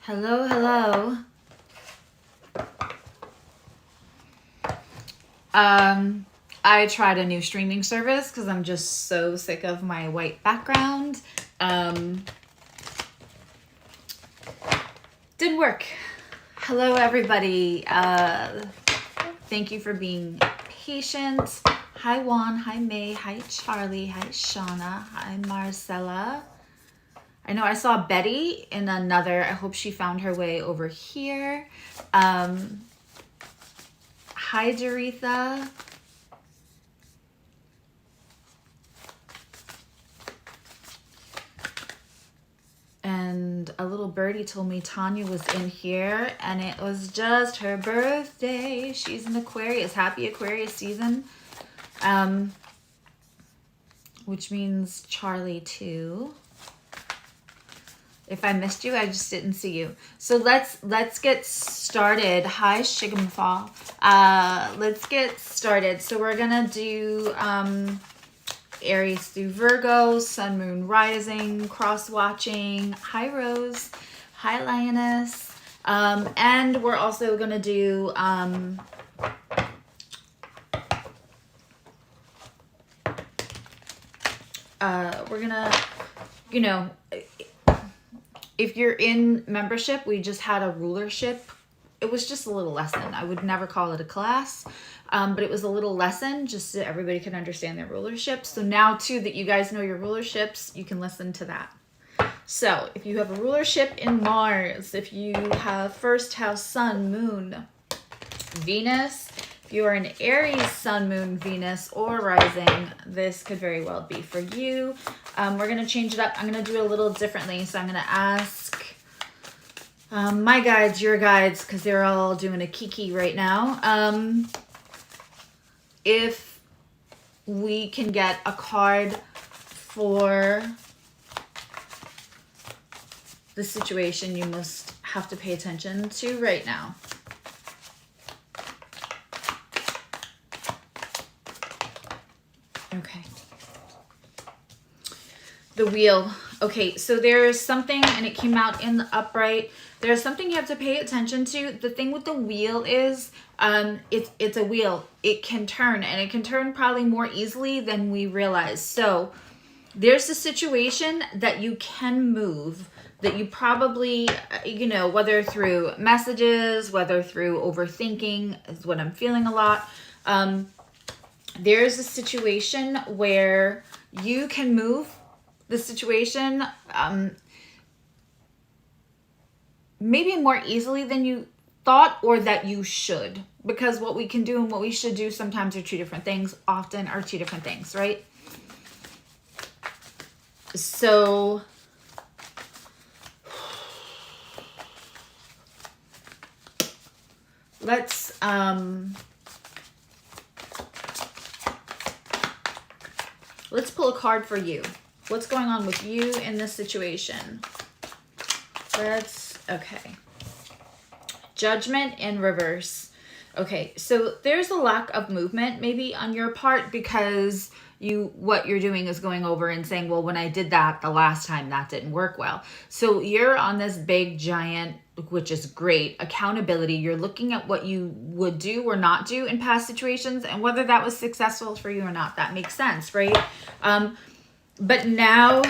Hello, hello. I tried a new streaming service because I'm just so sick of my white background. Didn't work. Hello, everybody. Thank you for being patient. Hi, Juan. Hi, May. Hi, Charlie. Hi, Shauna. Hi, Marcella. I know I saw Betty in another. I hope she found her way over here. Hi, Doretha. And a little birdie told me Tanya was in here, and it was just her birthday. She's an Aquarius. Happy Aquarius season. Which means Charlie too. If I missed you, I just didn't see you. So let's get started. Hi, Shigamfall. Let's get started. So we're gonna do Aries through Virgo, Sun, Moon, Rising, cross-watching. Hi, Rose. Hi, Lioness. And we're also gonna do we're gonna, you know, if you're in membership, we just had a rulership. It was just a little lesson. I would never call it a class, but it was a little lesson just so everybody can understand their rulerships. So now, too, that you guys know your rulerships, you can listen to that. So if you have a rulership in Mars, if you have first house, Sun, Moon, Venus, if you are an Aries, Sun, Moon, Venus, or Rising, this could very well be for you. We're going to change it up. I'm going to do it a little differently. So I'm going to ask my guides, your guides, because they're all doing a kiki right now. If we can get a card for the situation you must have to pay attention to right now. Okay. The wheel. Okay, so there's something, and it came out in the upright. There's something you have to pay attention to. The thing with the wheel is, it's a wheel. It can turn, and it can turn probably more easily than we realize. So there's a situation that you can move, that you probably, you know, whether through messages, whether through overthinking is what I'm feeling a lot. There's a situation where you can move the situation maybe more easily than you thought, or that you should, because what we can do and what we should do sometimes are two different things, often are two different things, right? So let's pull a card for you. What's going on with you in this situation? Okay. Judgment in reverse. Okay, so there's a lack of movement maybe on your part, because what you're doing is going over and saying, well, when I did that the last time, that didn't work well. So you're on this big giant, which is great, accountability. You're looking at what you would do or not do in past situations, and whether that was successful for you or not. That makes sense, right? But now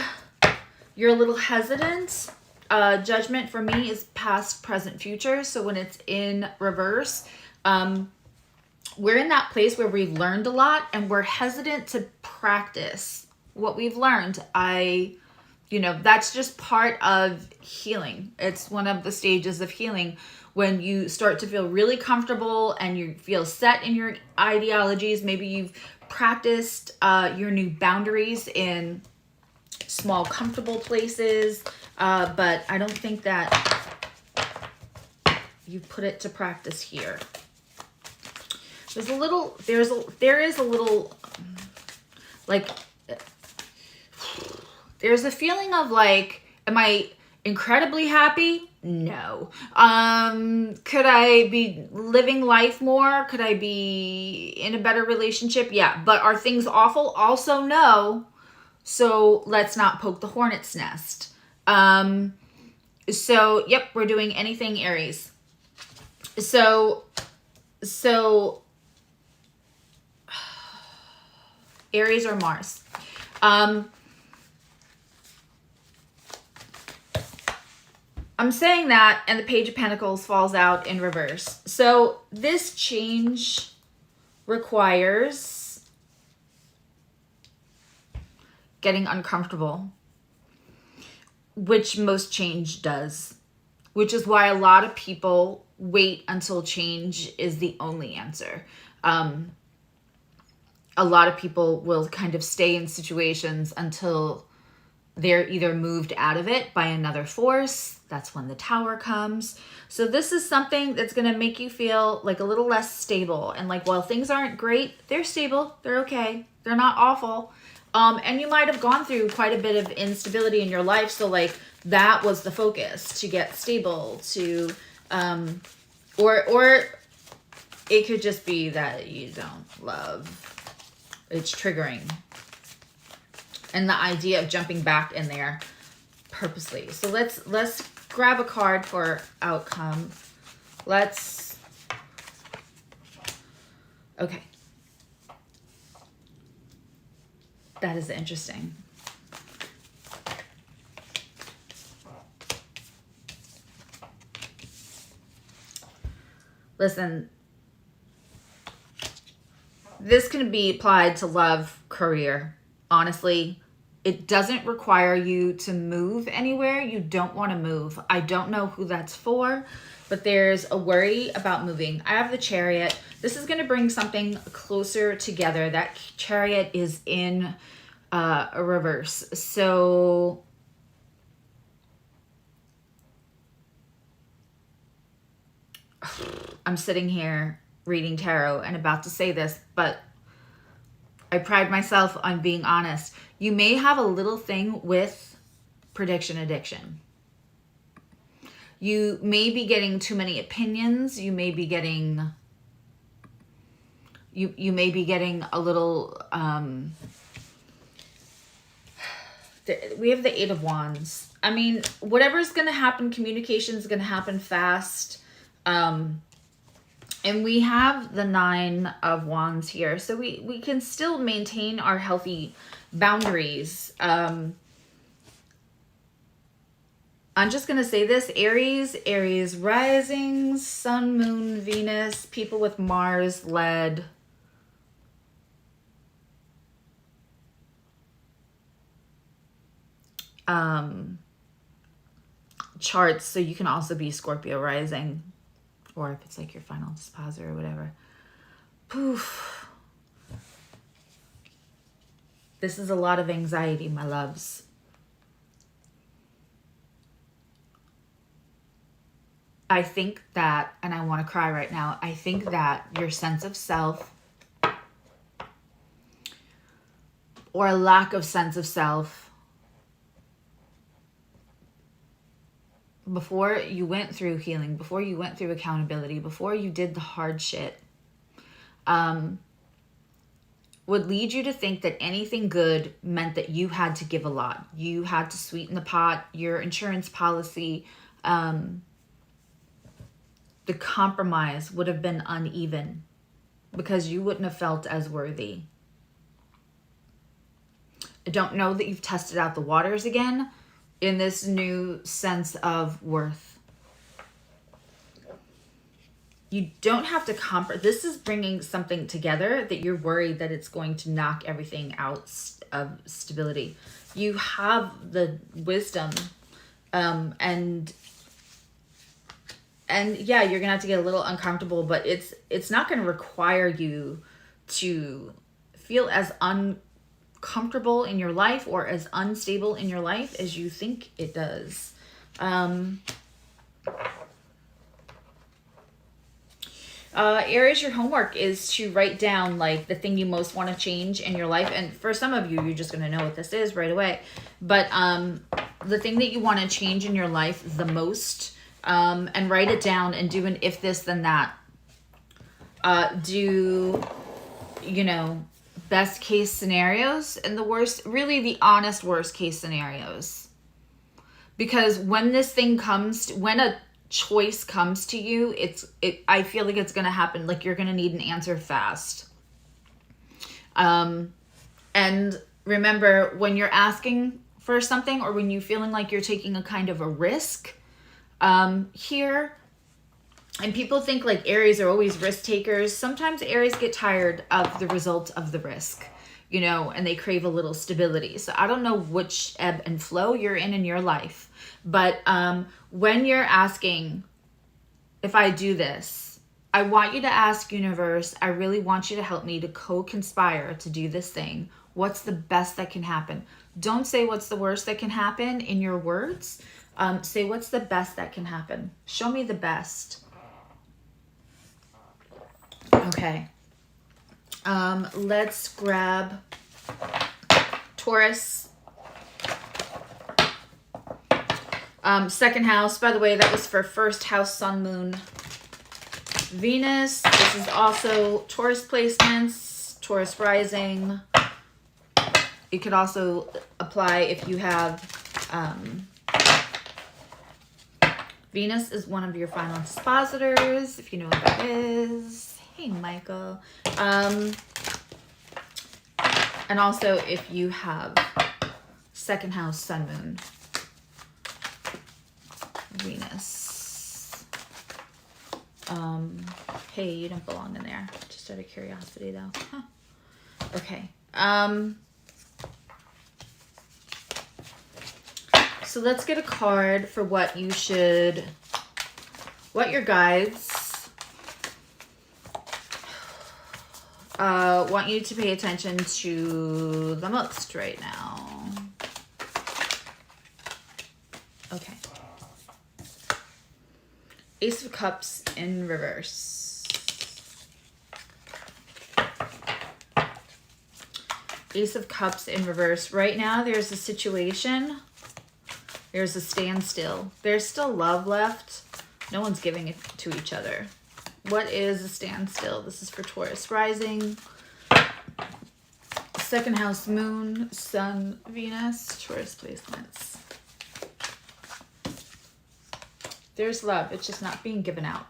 you're a little hesitant. Judgment for me is past, present, future. So when it's in reverse, we're in that place where we've learned a lot and we're hesitant to practice what we've learned. That's just part of healing. It's one of the stages of healing, when you start to feel really comfortable and you feel set in your ideologies. Maybe you've practiced your new boundaries in small, comfortable places, but I don't think that you put it to practice here. There's a little, like, there's a feeling of like, am I incredibly happy? No. Could I be living life more? Could I be in a better relationship? Yeah. But are things awful? Also no. So let's not poke the hornet's nest. So, yep, we're doing anything Aries. So Aries or Mars. I'm saying that, and the Page of Pentacles falls out in reverse. So this change requires getting uncomfortable, which most change does, which is why a lot of people wait until change is the only answer. A lot of people will kind of stay in situations until they're either moved out of it by another force. That's when the Tower comes. So this is something that's going to make you feel like a little less stable. And like, while things aren't great, they're stable. They're okay. They're not awful. And you might have gone through quite a bit of instability in your life. So like, that was the focus, to get stable, to, or it could just be that you don't love, it's triggering. And the idea of jumping back in there purposely. So let's grab a card for outcome. Okay. That is interesting. Listen, this can be applied to love, career. Honestly, it doesn't require you to move anywhere you don't want to move. I don't know who that's for, but there's a worry about moving. I have the Chariot. This is going to bring something closer together. That Chariot is in a reverse. So I'm sitting here reading tarot and about to say this, but I pride myself on being honest. You may have a little thing with prediction addiction. You may be getting too many opinions. You may be getting you may be getting a little we have the Eight of Wands. I mean, whatever's going to happen, communication is going to happen fast. And we have the Nine of Wands here. So we can still maintain our healthy boundaries. I'm just going to say this. Aries rising, Sun, Moon, Venus, people with Mars led. Charts. So you can also be Scorpio rising. Or if it's like your final disposer or whatever. Poof. This is a lot of anxiety, my loves. I think that, and I want to cry right now, I think that your sense of self, or a lack of sense of self, before you went through healing, before you went through accountability, before you did the hard shit, would lead you to think that anything good meant that you had to give a lot. You had to sweeten the pot, your insurance policy, the compromise would have been uneven because you wouldn't have felt as worthy. I don't know that you've tested out the waters again in this new sense of worth. You don't have to compromise. This is bringing something together that you're worried that it's going to knock everything out of stability. You have the wisdom, and yeah, you're gonna have to get a little uncomfortable, but it's not going to require you to feel as uncomfortable in your life or as unstable in your life as you think it does. Aries, your homework is to write down like the thing you most want to change in your life. And for some of you, you're just going to know what this is right away. But the thing that you want to change in your life the most, and write it down and do an if this then that. Do, you know, best case scenarios and the worst, really the honest worst case scenarios. Because when this thing comes, when a choice comes to you, I feel like it's going to happen. Like, you're going to need an answer fast. And remember, when you're asking for something, or when you're feeling like you're taking a kind of a risk here, and people think like Aries are always risk takers. Sometimes Aries get tired of the result of the risk, you know, and they crave a little stability. So I don't know which ebb and flow you're in your life, but when you're asking, if I do this, I want you to ask universe, I really want you to help me to co-conspire to do this thing. What's the best that can happen? Don't say what's the worst that can happen in your words. Say what's the best that can happen. Show me the best. Okay. Let's grab Taurus. Second house. By the way, that was for first house, sun, moon, Venus. This is also Taurus placements, Taurus rising. It could also apply if you have Venus is one of your final dispositors, if you know what that is. Hey, Michael. And also if you have second house, sun, moon, Venus. Hey, you don't belong in there. Just out of curiosity, though. Huh. Okay. So let's get a card for what you should, what your guides want you to pay attention to the most right now. Okay. Ace of Cups in reverse. Ace of Cups in reverse. Right now there's a situation. There's a standstill. There's still love left. No one's giving it to each other. What is a standstill? This is for Taurus rising. Second house, moon, sun, Venus, Taurus placements. There's love. It's just not being given out.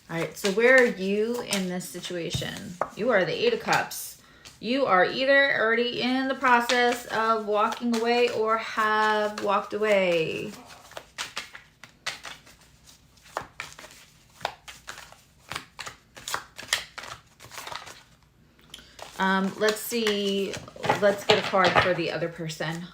All right, so where are you in this situation? You are the Eight of Cups. You are either already in the process of walking away or have walked away. Let's see. Let's get a card for the other person.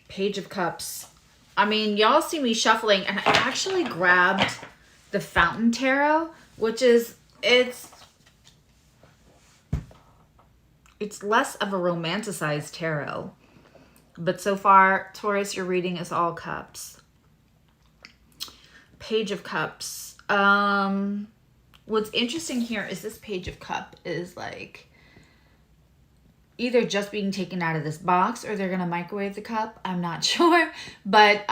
Page of Cups. I mean, y'all see me shuffling, and I actually grabbed the Fountain Tarot, which is, it's less of a romanticized tarot. But so far, Taurus, your reading is all cups. Page of Cups. What's interesting here is this Page of Cup is like either just being taken out of this box or they're going to microwave the cup. I'm not sure. But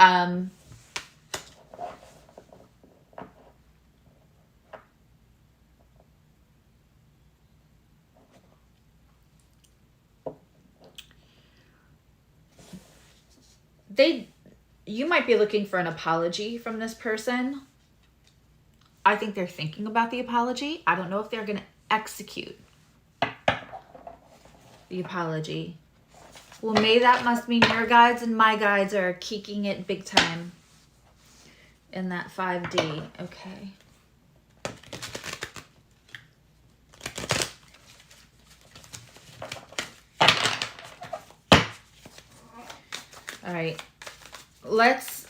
you might be looking for an apology from this person. I think they're thinking about the apology. I don't know if they're going to execute the apology. Well, may that must mean your guides and my guides are kicking it big time in that 5D. Okay. All right. Let's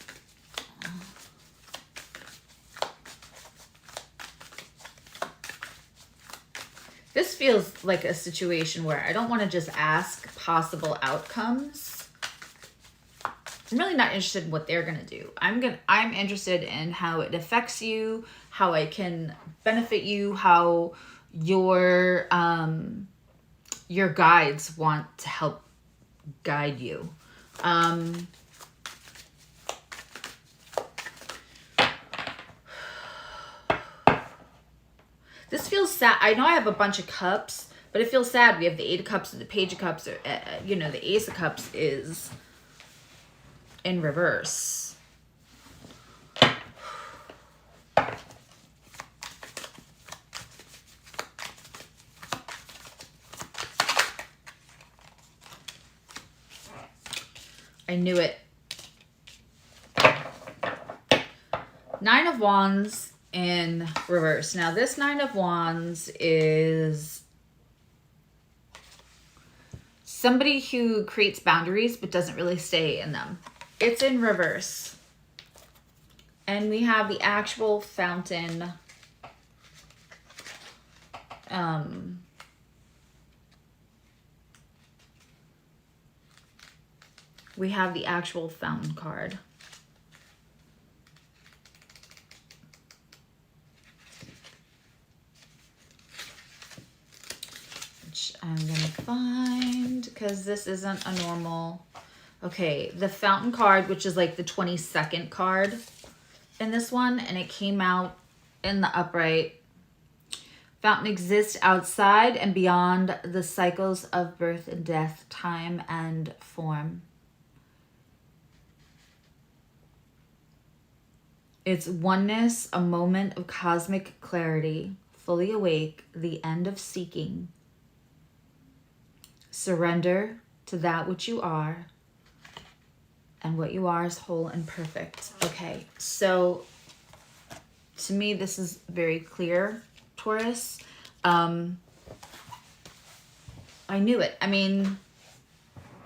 this feels like a situation where I don't want to just ask possible outcomes. I'm really not interested in what they're going to do. I'm interested in how it affects you, how it can benefit you, how your guides want to help guide you. This feels sad. I know I have a bunch of cups, but it feels sad. We have the Eight of Cups and the Page of Cups. Or, you know, the Ace of Cups is in reverse. I knew it. Nine of Wands in reverse. Now this Nine of Wands is somebody who creates boundaries but doesn't really stay in them. It's in reverse. And we have the actual Fountain. We have the actual Fountain card. Which I'm going to find, because this isn't a normal... Okay, the Fountain card, which is like the 22nd card in this one, and it came out in the upright. Fountain exists outside and beyond the cycles of birth and death, time and form. It's oneness, a moment of cosmic clarity, fully awake, the end of seeking. Surrender to that which you are, and what you are is whole and perfect. Okay, so to me, this is very clear, Taurus. I knew it. I mean,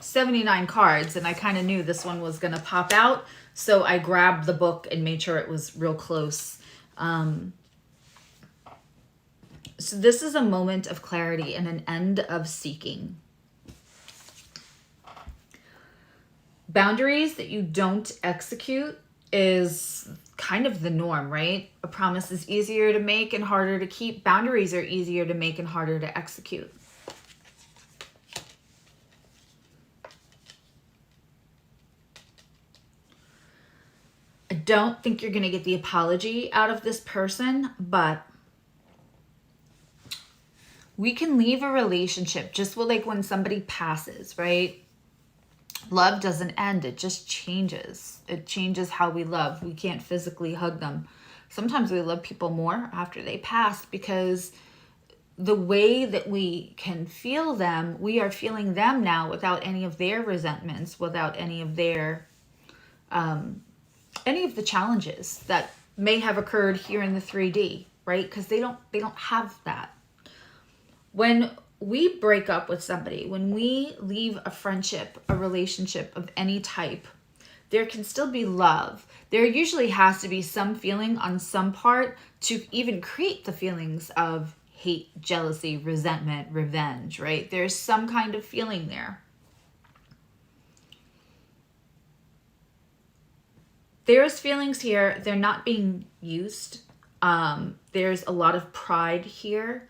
79 cards, and I kind of knew this one was going to pop out. So I grabbed the book and made sure it was real close. So this is a moment of clarity and an end of seeking. Boundaries that you don't execute is kind of the norm, right? A promise is easier to make and harder to keep. Boundaries are easier to make and harder to execute. I don't think you're going to get the apology out of this person, but we can leave a relationship just like when somebody passes, right? Love doesn't end. It just changes. It changes how we love. We can't physically hug them. Sometimes we love people more after they pass because the way that we can feel them, we are feeling them now without any of their resentments, without any of their, any of the challenges that may have occurred here in the 3D, right? Because they don't have that. When we break up with somebody, when we leave a friendship, a relationship of any type, there can still be love. There usually has to be some feeling on some part to even create the feelings of hate, jealousy, resentment, revenge, right? There's some kind of feeling there. There's feelings here. They're not being used. There's a lot of pride here.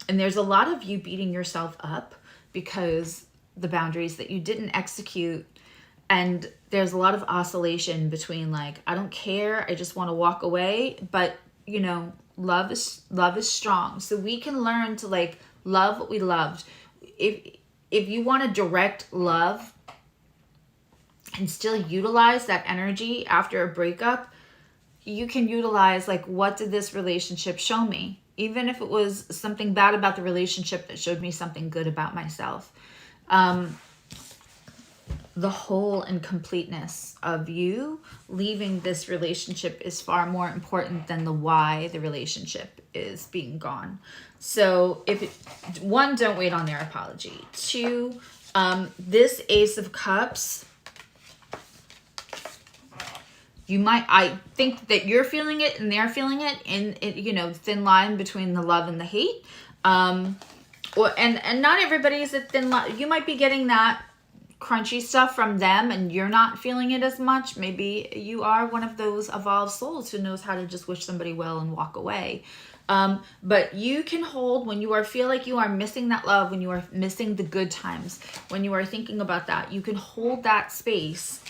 And there's a lot of you beating yourself up because the boundaries that you didn't execute. And there's a lot of oscillation between like, I don't care, I just want to walk away. But, you know, love is strong. So we can learn to like love what we loved. If you want to direct love and still utilize that energy after a breakup, you can utilize like, what did this relationship show me? Even if it was something bad about the relationship that showed me something good about myself. The whole and completeness of you leaving this relationship is far more important than the why the relationship is being gone. So one, don't wait on their apology. Two, this Ace of Cups, I think that you're feeling it and they're feeling it in, you know, thin line between the love and the hate. And not everybody is a thin line. You might be getting that crunchy stuff from them and you're not feeling it as much. Maybe you are one of those evolved souls who knows how to just wish somebody well and walk away. But you can hold when you feel like you are missing that love, when you are missing the good times, when you are thinking about that, you can hold that space,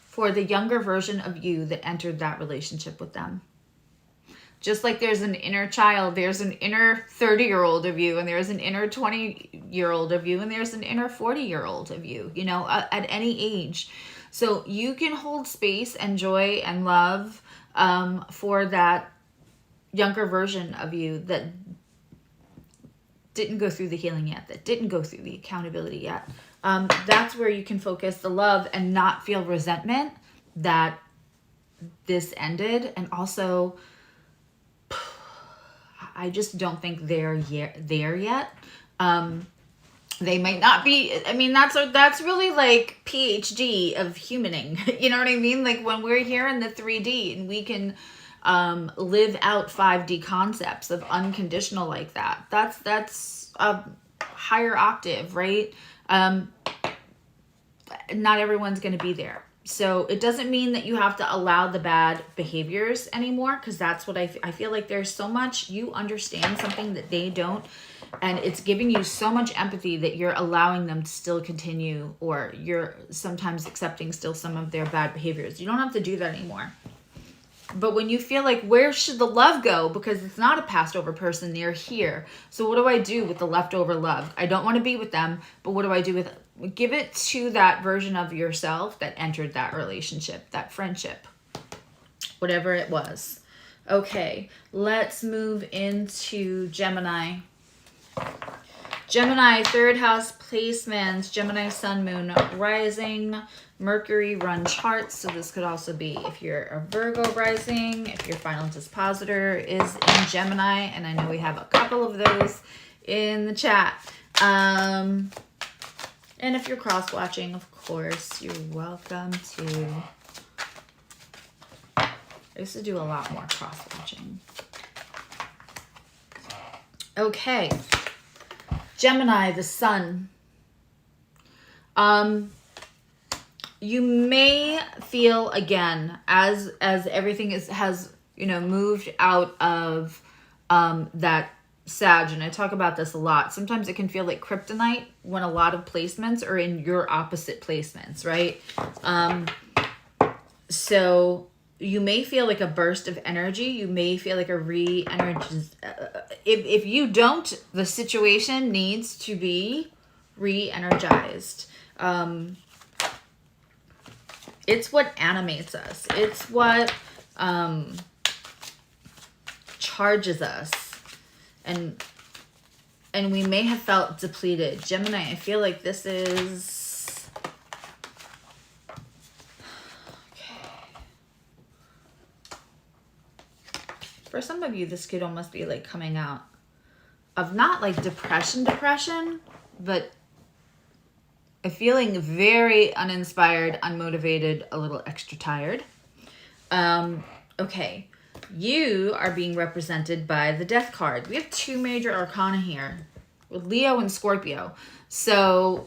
for the younger version of you that entered that relationship with them. Just like there's an inner child, there's an inner 30-year-old of you, and there's an inner 20-year-old of you, and there's an inner 40-year-old of you, you know, at any age. So you can hold space and joy and love for that younger version of you that didn't go through the healing yet, that didn't go through the accountability yet. That's where you can focus the love and not feel resentment that this ended. And also, I just don't think they're there yet. They might not be. I mean, that's really like PhD of humaning. You know what I mean? Like when we're here in the 3D and we can live out 5D concepts of unconditional like that. That's a higher octave, right? Not everyone's going to be there. So it doesn't mean that you have to allow the bad behaviors anymore, because that's what I feel like there's so much, you understand something that they don't, and it's giving you so much empathy that you're allowing them to still continue, or you're sometimes accepting still some of their bad behaviors. You don't have to do that anymore. But when you feel like, where should the love go? Because it's not a passed over person, they're here. So what do I do with the leftover love? I don't want to be with them, but what do I do with it? Give it to that version of yourself that entered that relationship, that friendship, whatever it was. Okay, let's move into Gemini. Gemini, third house placements, Gemini, sun, moon, rising, Mercury run charts. So this could also be if you're a Virgo rising, if your final dispositor is in Gemini, and I know we have a couple of those in the chat. And if you're cross-watching, of course, you're welcome to. I used to do a lot more cross-watching. Okay. Gemini, the sun. You may feel again as everything has moved out of that Sag, and I talk about this a lot. Sometimes it can feel like kryptonite when a lot of placements are in your opposite placements, right? So you may feel like a burst of energy. You may feel like a re-energized. If you don't, the situation needs to be re-energized. It's what animates us. It's what charges us. And we may have felt depleted. Gemini, I feel like this is... Okay. For some of you, this could almost be like coming out of not like depression, but a feeling very uninspired, unmotivated, a little extra tired. Okay. You are being represented by the Death card. We have two major arcana here with Leo and Scorpio. So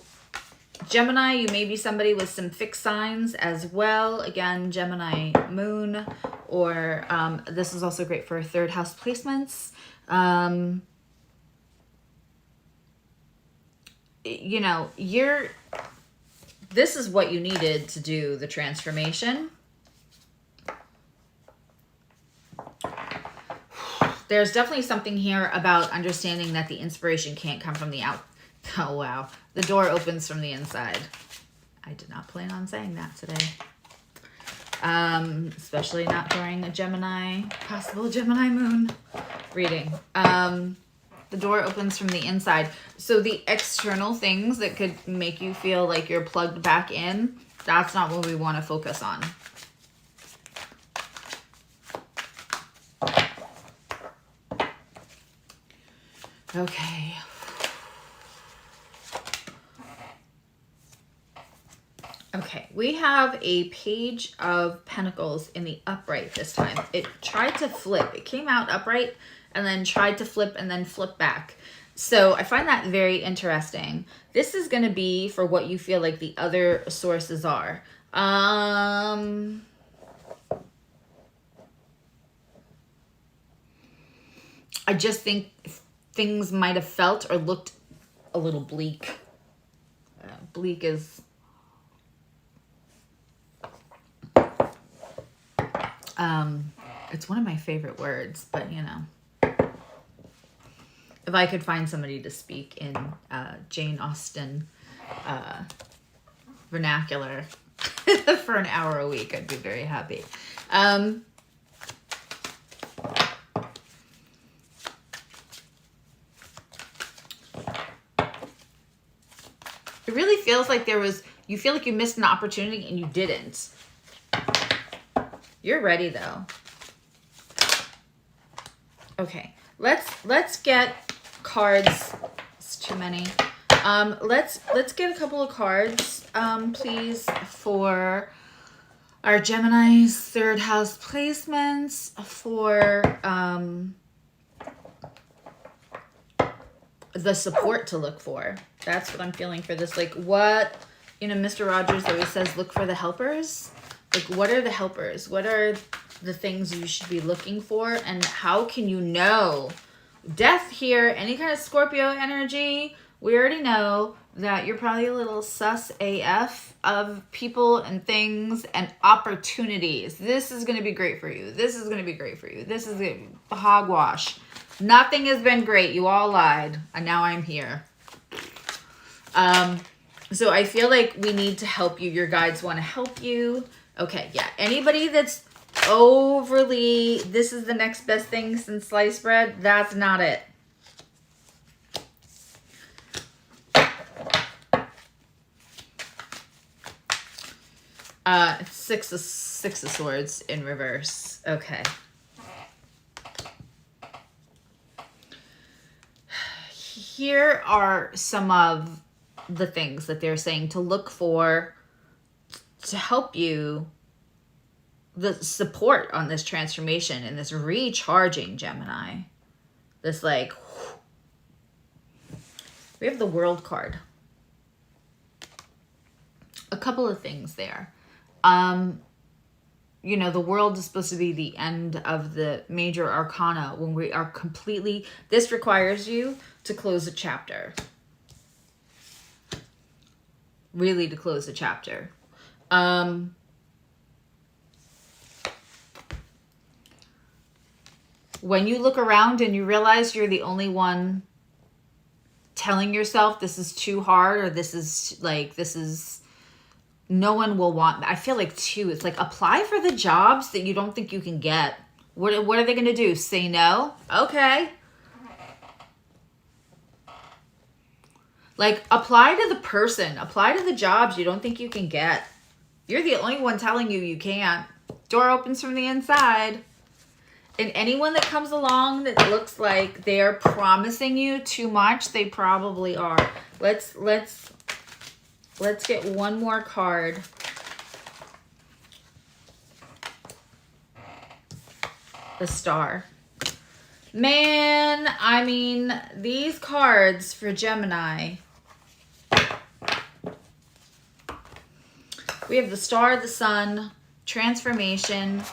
Gemini, you may be somebody with some fixed signs as well. Again, Gemini moon, or this is also great for third house placements. This is what you needed to do the transformation. There's definitely something here about understanding that the inspiration can't come from the out. Oh, wow. The door opens from the inside. I did not plan on saying that today. Especially not during a possible Gemini moon reading. The door opens from the inside. So the external things that could make you feel like you're plugged back in, that's not what we want to focus on. Okay. Okay, we have a page of pentacles in the upright this time. It tried to flip. It came out upright and then tried to flip and then flip back. So I find that very interesting. This is going to be for what you feel like the other sources are. I just think things might have felt or looked a little bleak. Bleak is... It's one of my favorite words, but you know, if I could find somebody to speak in Jane Austen vernacular for an hour a week, I'd be very happy. It really feels like you feel like you missed an opportunity and you didn't. You're ready though. Okay, let's get cards. It's too many. Let's get a couple of cards, please, for our Gemini's third house placements, for the support to look for. That's what I'm feeling for this. Like, what, you know, Mr. Rogers always says, look for the helpers. Like, what are the helpers? What are the things you should be looking for? And how can you know? Death here, any kind of Scorpio energy, we already know that you're probably a little sus AF of people and things and opportunities. This is going to be great for you. This is going to be great for you. This is a hogwash. Nothing has been great. You all lied. And now I'm here. So I feel like we need to help you. Your guides want to help you. Okay, yeah. Anybody that's overly, this is the next best thing since sliced bread, that's not it. Six of Swords in reverse. Okay. Here are some of the things that they're saying to look for to help you, the support on this transformation and this recharging, Gemini. This like, we have the World card. A couple of things there. You know, the World is supposed to be the end of the major arcana when we are completely, this requires you to close a chapter. Really to close a chapter. When you look around and you realize you're the only one telling yourself this is too hard, or this is no one will want. I feel like too, it's like apply for the jobs that you don't think you can get. What are they going to do? Say no? Okay. Like apply to the person, apply to the jobs you don't think you can get. You're the only one telling you can't. Door opens from the inside. And anyone that comes along that looks like they're promising you too much, they probably are. Let's get one more card. The Star. Man, I mean, these cards for Gemini. We have the Star, the Sun, transformation.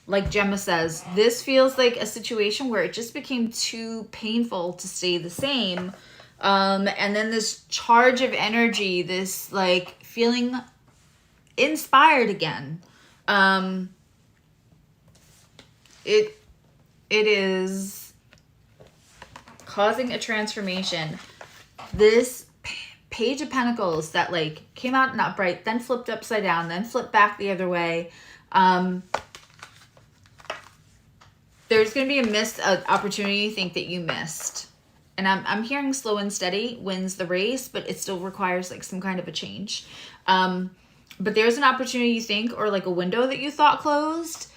Like Gemma says, this feels like a situation where it just became too painful to stay the same. And then this charge of energy, this like feeling inspired again. It is causing a transformation. This Page of Pentacles that like came out not bright, then flipped upside down, then flipped back the other way. There's going to be a missed opportunity you think that you missed. And I'm hearing slow and steady wins the race, but it still requires like some kind of a change. But there's an opportunity you think, or like a window that you thought closed.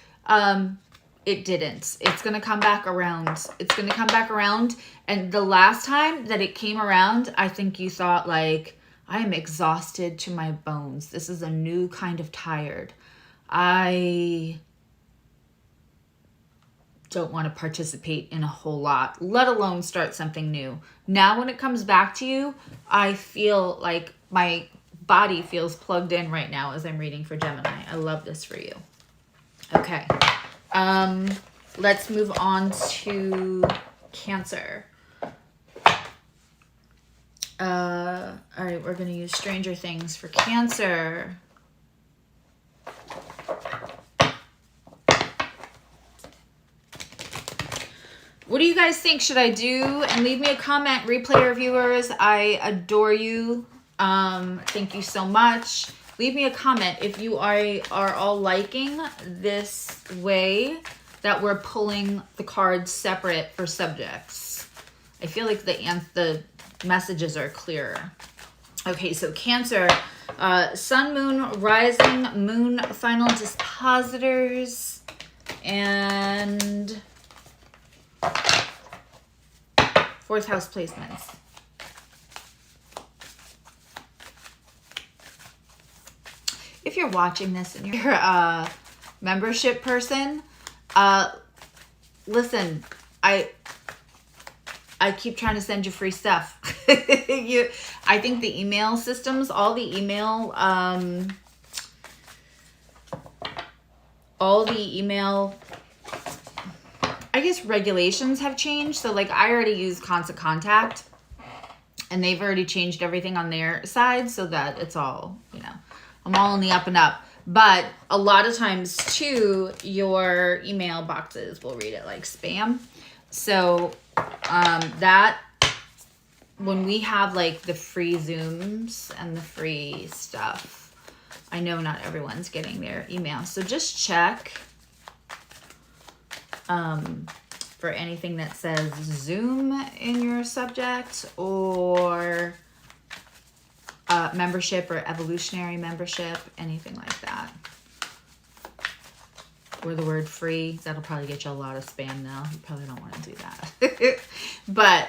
It didn't. It's going to come back around. It's going to come back around. And the last time that it came around, I think you thought like, I am exhausted to my bones. This is a new kind of tired. I don't want to participate in a whole lot, let alone start something new. Now when it comes back to you, I feel like my body feels plugged in right now as I'm reading for Gemini. I love this for you. Okay. Let's move on to Cancer. All right, we're going to use Stranger Things for Cancer. What do you guys think? Should I do? And leave me a comment, replayer viewers. I adore you. Thank you so much. Leave me a comment if you are all liking this way that we're pulling the cards separate for subjects. I feel like the messages are clearer. Okay, so Cancer, Sun, Moon, Rising, Moon, Final Dispositors, and fourth house placements. If you're watching this and you're a membership person, listen, I keep trying to send you free stuff. I think the email systems, all the email, I guess regulations have changed. So like I already use Constant Contact and they've already changed everything on their side so that it's all, you know, I'm all in the up and up. But a lot of times too, your email boxes will read it like spam. So that when we have like the free Zooms and the free stuff, I know not everyone's getting their email. So just check for anything that says Zoom in your subject or membership or evolutionary membership, anything like that. Or the word free. That'll probably get you a lot of spam now. You probably don't want to do that. But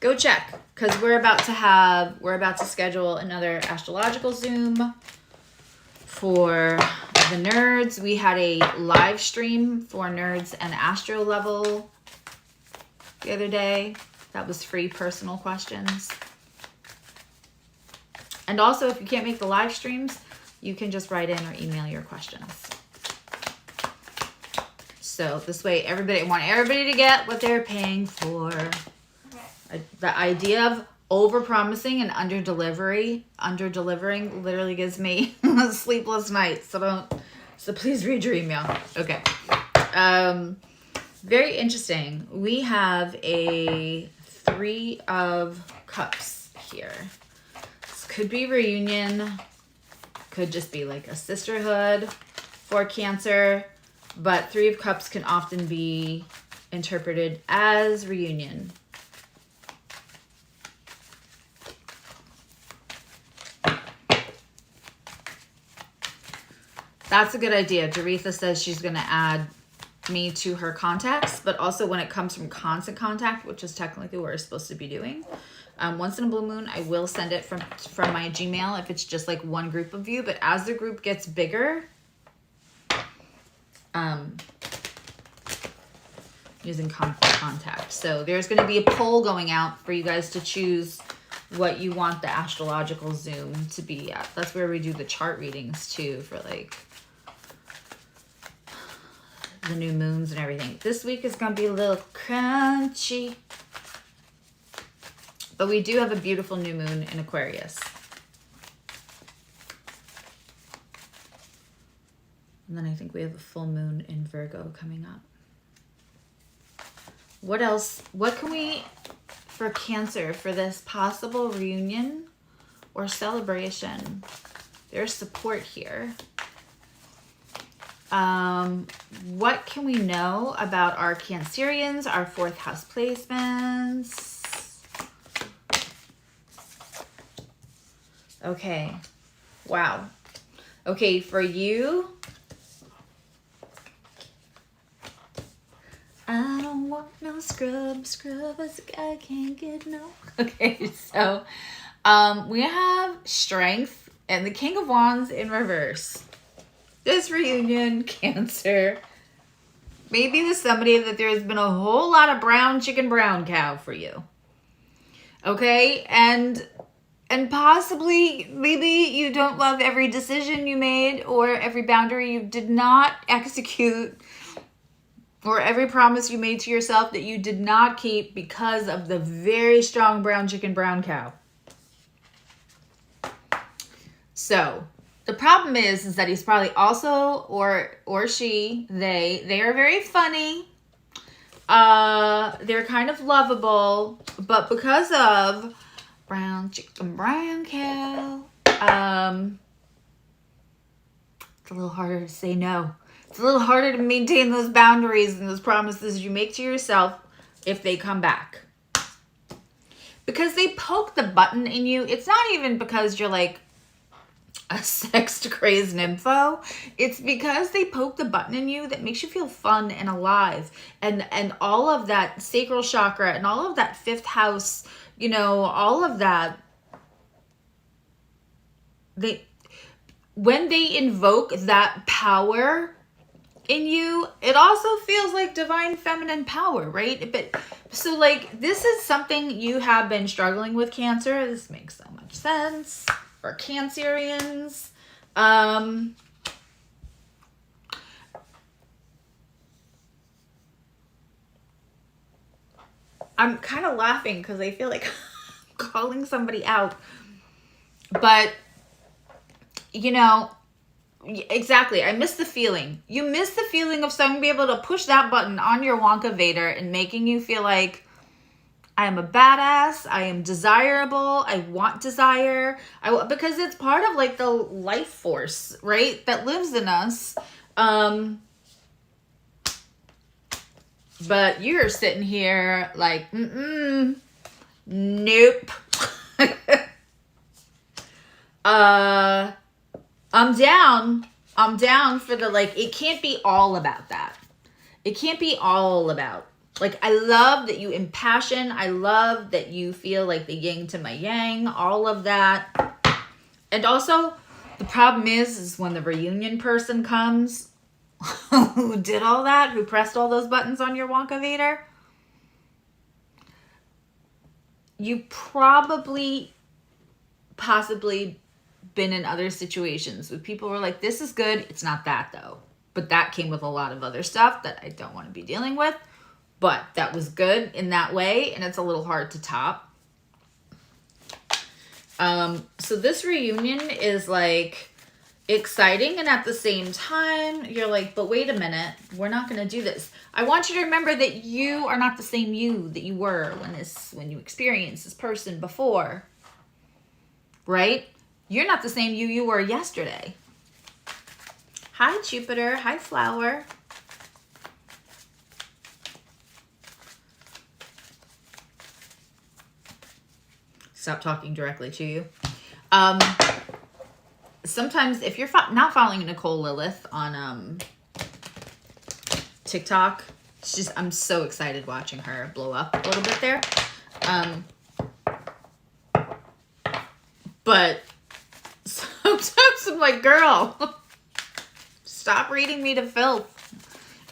go check, because we're about to schedule another astrological Zoom for the nerds. We had a live stream for nerds and astro level the other day. That was free personal questions. And also, if you can't make the live streams, you can just write in or email your questions. So this way, I want everybody to get what they're paying for. The idea of over-promising and under-delivering literally gives me sleepless nights. So please read your email. Okay. Very interesting. We have a 3 of Cups here. This could be reunion. Could just be like a sisterhood for Cancer. But 3 of Cups can often be interpreted as reunion. That's a good idea. Doretha says she's going to add me to her contacts, but also when it comes from Constant Contact, which is technically what we're supposed to be doing, once in a blue moon, I will send it from my Gmail if it's just like one group of you. But as the group gets bigger, using Constant Contact. So there's going to be a poll going out for you guys to choose what you want the astrological Zoom to be at. That's where we do the chart readings too, for like the new moons and everything. This week is going to be a little crunchy. But we do have a beautiful new moon in Aquarius. And then I think we have a full moon in Virgo coming up. What else? What can we, for Cancer, for this possible reunion or celebration? There's support here. What can we know about our Cancerians, our 4th house placements? Okay. Wow. Okay, for you, I don't want no scrubbers, I can't get no. Okay, so we have Strength and the King of Wands in reverse. This reunion, Cancer. Maybe there's somebody that there's been a whole lot of brown chicken, brown cow for you. Okay, and possibly, maybe you don't love every decision you made or every boundary you did not execute or every promise you made to yourself that you did not keep because of the very strong brown chicken, brown cow. So the problem is that he's probably also, or she, they are very funny. They're kind of lovable, but because of brown chicken, brown cow, it's a little harder to say no. It's a little harder to maintain those boundaries and those promises you make to yourself if they come back. Because they poke the button in you. It's not even because you're like a sex crazed nympho. It's because they poke the button in you that makes you feel fun and alive. And all of that sacral chakra and all of that fifth house, you know, all of that. When they invoke that power in you, it also feels like divine feminine power, right? But so like this is something you have been struggling with, Cancer. This makes so much sense. Or Cancerians. I'm kind of laughing because I feel like I'm calling somebody out. But you know, exactly. I miss the feeling. You miss the feeling of someone being able to push that button on your Wonka Vader and making you feel like I am a badass. I am desirable. I want desire. Because it's part of like the life force, right? That lives in us. But you're sitting here like, nope. I'm down for the, like, it can't be all about that. It can't be all about, like, I love that you impassion. I love that you feel like the yin to my yang, all of that. And also, the problem is when the reunion person comes, who did all that, who pressed all those buttons on your Wonka Vader, you possibly been in other situations where people were like, this is good. It's not that though. But that came with a lot of other stuff that I don't want to be dealing with. But that was good in that way. And it's a little hard to top. So this reunion is like exciting. And at the same time, you're like, but wait a minute, we're not going to do this. I want you to remember that you are not the same you that you were when you experienced this person before. Right? You're not the same you were yesterday. Hi, Jupiter. Hi, Flower. Stop talking directly to you. Sometimes if you're not following Nicole Lilith on TikTok, I'm so excited watching her blow up a little bit there. But sometimes I'm like, girl, stop reading me to filth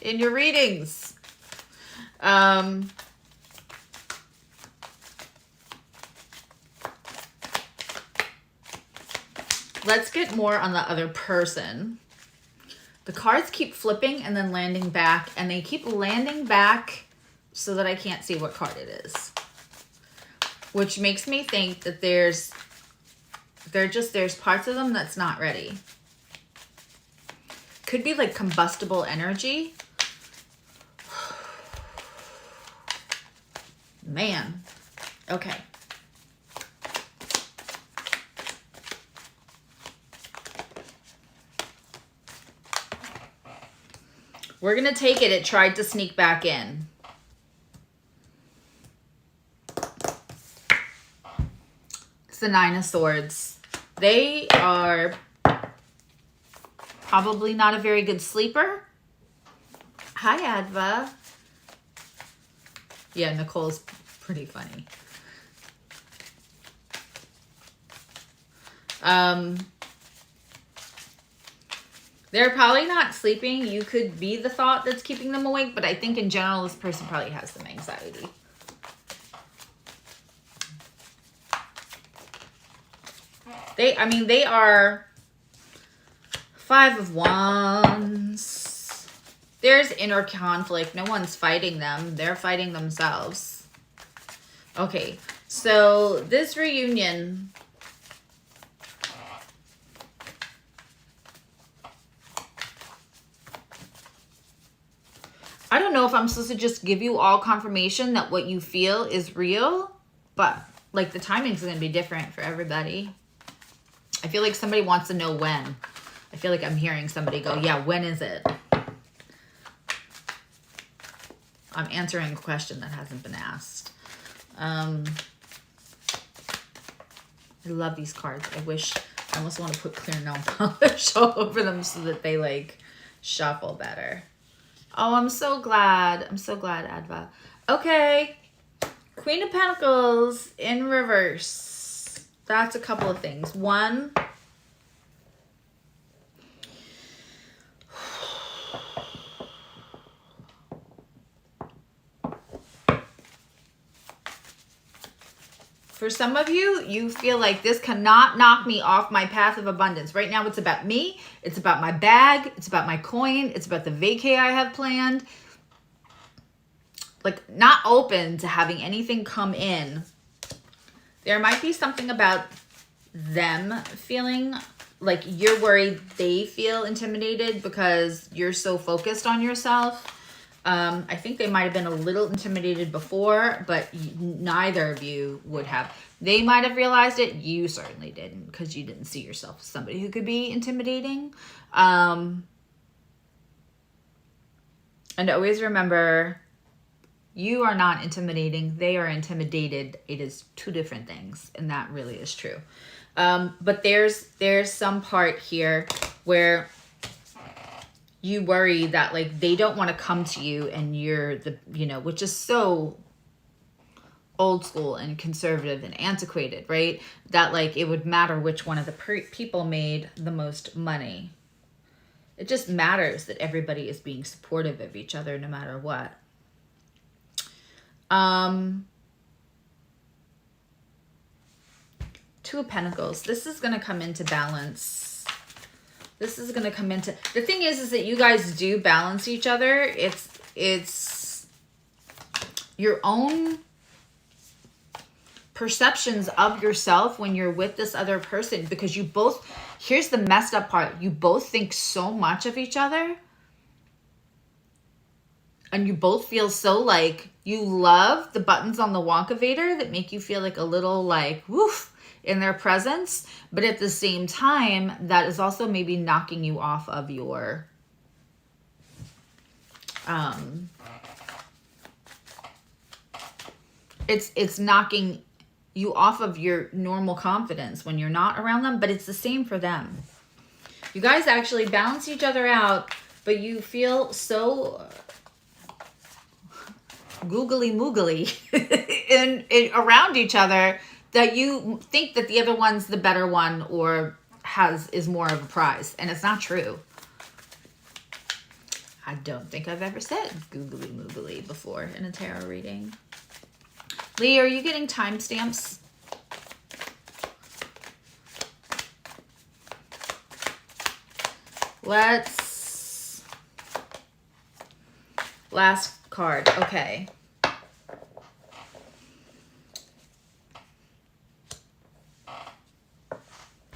in your readings. Let's get more on the other person. The cards keep flipping and then landing back, and they keep landing back so that I can't see what card it is. Which makes me think that there's parts of them that's not ready. Could be like combustible energy. Man. Okay. We're going to take it. It tried to sneak back in. It's the Nine of Swords. They are probably not a very good sleeper. Hi, Adva. Yeah, Nicole's pretty funny. They're probably not sleeping. You could be the thought that's keeping them awake, but I think in general, this person probably has some anxiety. They are Five of Wands. There's inner conflict. No one's fighting them. They're fighting themselves. Okay, so this reunion... I don't know if I'm supposed to just give you all confirmation that what you feel is real, but like the timing is going to be different for everybody. I feel like somebody wants to know when. I feel like I'm hearing somebody go, yeah, when is it? I'm answering a question that hasn't been asked. I love these cards. I almost want to put clear nail polish all over them so that they like shuffle better. Oh, I'm so glad. I'm so glad, Adva. Okay. Queen of Pentacles in reverse. That's a couple of things. One, for some of you, you feel like this cannot knock me off my path of abundance. Right now, it's about me. It's about my bag. It's about my coin. It's about the vacay I have planned. Like, not open to having anything come in. There might be something about them feeling like you're worried they feel intimidated because you're so focused on yourself. I think they might have been a little intimidated before, but neither of you would have. They might have realized it. You certainly didn't, because you didn't see yourself as somebody who could be intimidating. And always remember, you are not intimidating. They are intimidated. It is two different things, and that really is true. But there's some part here where you worry that like they don't want to come to you and you're the, you know, which is so old school and conservative and antiquated, right? That like it would matter which one of the people made the most money. It just matters that everybody is being supportive of each other no matter what. Two of Pentacles. This is going to come into balance. This is going to come into... The thing is that you guys do balance each other. It's your own perceptions of yourself when you're with this other person, because you both... Here's the messed up part. You both think so much of each other. And you both feel so like you love the buttons on the Wonkavator that make you feel like a little like, woof, in their presence, but at the same time, that is also maybe knocking you off of your it's knocking you off of your normal confidence when you're not around them, but it's the same for them. You guys actually balance each other out, but you feel so googly moogly in around each other that you think that the other one's the better one or is more of a prize. And it's not true. I don't think I've ever said googly moogly before in a tarot reading. Lee, are you getting timestamps? Last card. Okay.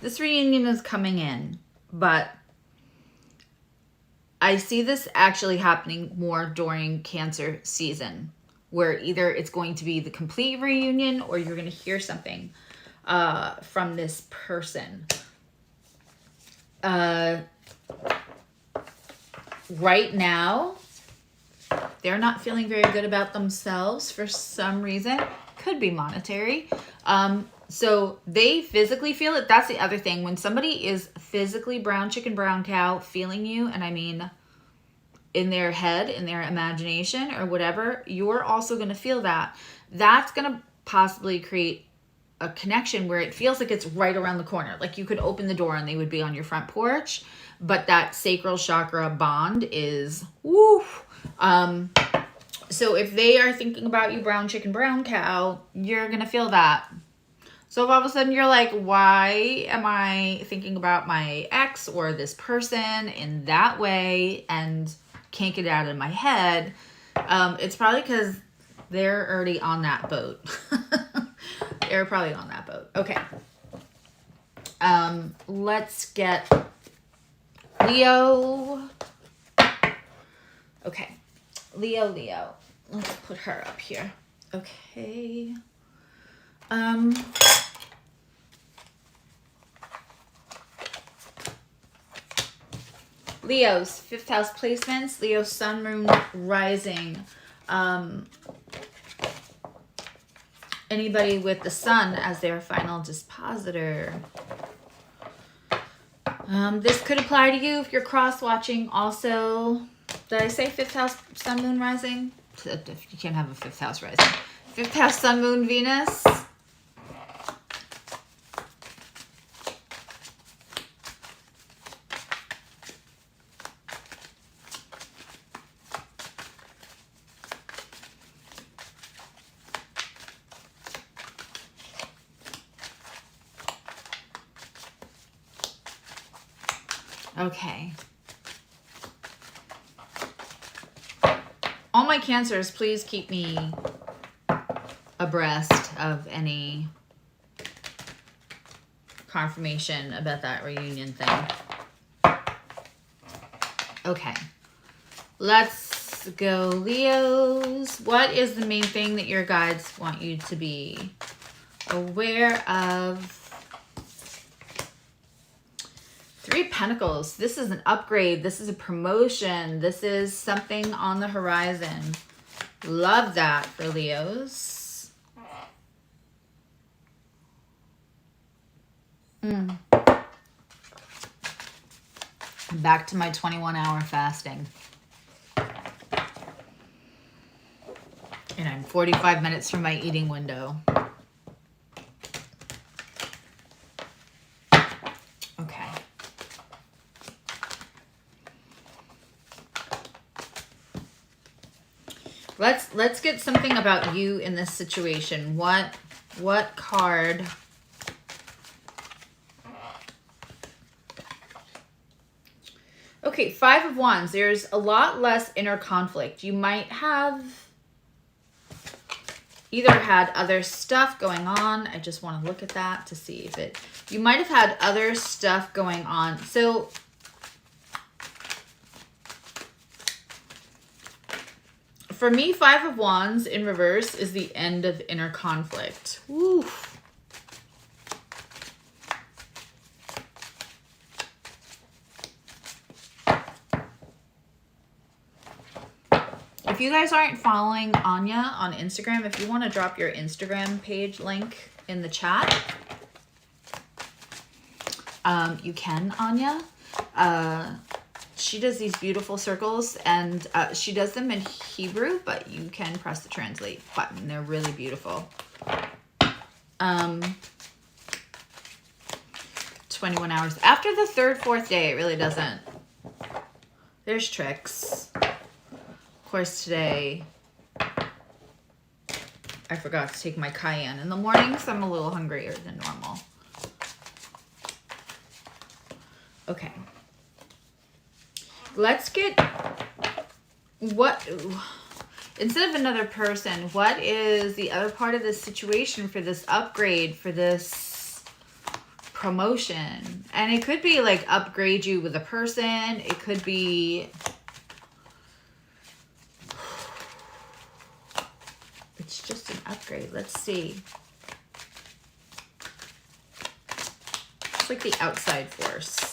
This reunion is coming in, but I see this actually happening more during Cancer season, where either it's going to be the complete reunion or you're going to hear something from this person. Right now, they're not feeling very good about themselves for some reason. Could be monetary. So they physically feel it. That's the other thing. When somebody is physically brown chicken, brown cow feeling you, and I mean in their head, in their imagination or whatever, you're also going to feel that. That's going to possibly create a connection where it feels like it's right around the corner. Like you could open the door and they would be on your front porch, but that sacral chakra bond is woo. So if they are thinking about you brown chicken, brown cow, you're going to feel that. So if all of a sudden you're like, why am I thinking about my ex or this person in that way and can't get it out of my head? It's probably because they're already on that boat. They're probably on that boat. Okay. Let's get Leo. Okay. Leo. Let's put her up here. Okay. Leo's 5th house placements. Leo, sun, moon, rising. Anybody with the sun as their final dispositor. This could apply to you if you're cross-watching also. Did I say 5th house, sun, moon, rising? You can't have a 5th house rising. 5th house, sun, moon, Venus. Okay. All my Cancers, please keep me abreast of any confirmation about that reunion thing. Okay. Let's go, Leos. What is the main thing that your guides want you to be aware of? 3 Pentacles. This is an upgrade. This is a promotion. This is something on the horizon. Love that for Leos. Back to my 21-hour fasting. And I'm 45 minutes from my eating window. Okay. Let's get something about you in this situation. What card? Okay, 5 of Wands. There's a lot less inner conflict. You might have either had other stuff going on. I just want to look at that to see if it... You might have had other stuff going on. So... For me, 5 of Wands in reverse is the end of inner conflict. Oof. If you guys aren't following Anya on Instagram, if you want to drop your Instagram page link in the chat, you can, Anya. She does these beautiful circles, and she does them in Hebrew, but you can press the translate button. They're really beautiful. 21 hours. After the 3rd, 4th day, it really doesn't. There's tricks. Of course, today I forgot to take my cayenne in the morning, so I'm a little hungrier than normal. Okay. Let's get what, instead of another person, what is the other part of this situation for this upgrade, for this promotion? And it could be like upgrade you with a person. It could be, it's just an upgrade. Let's see. It's like the outside force.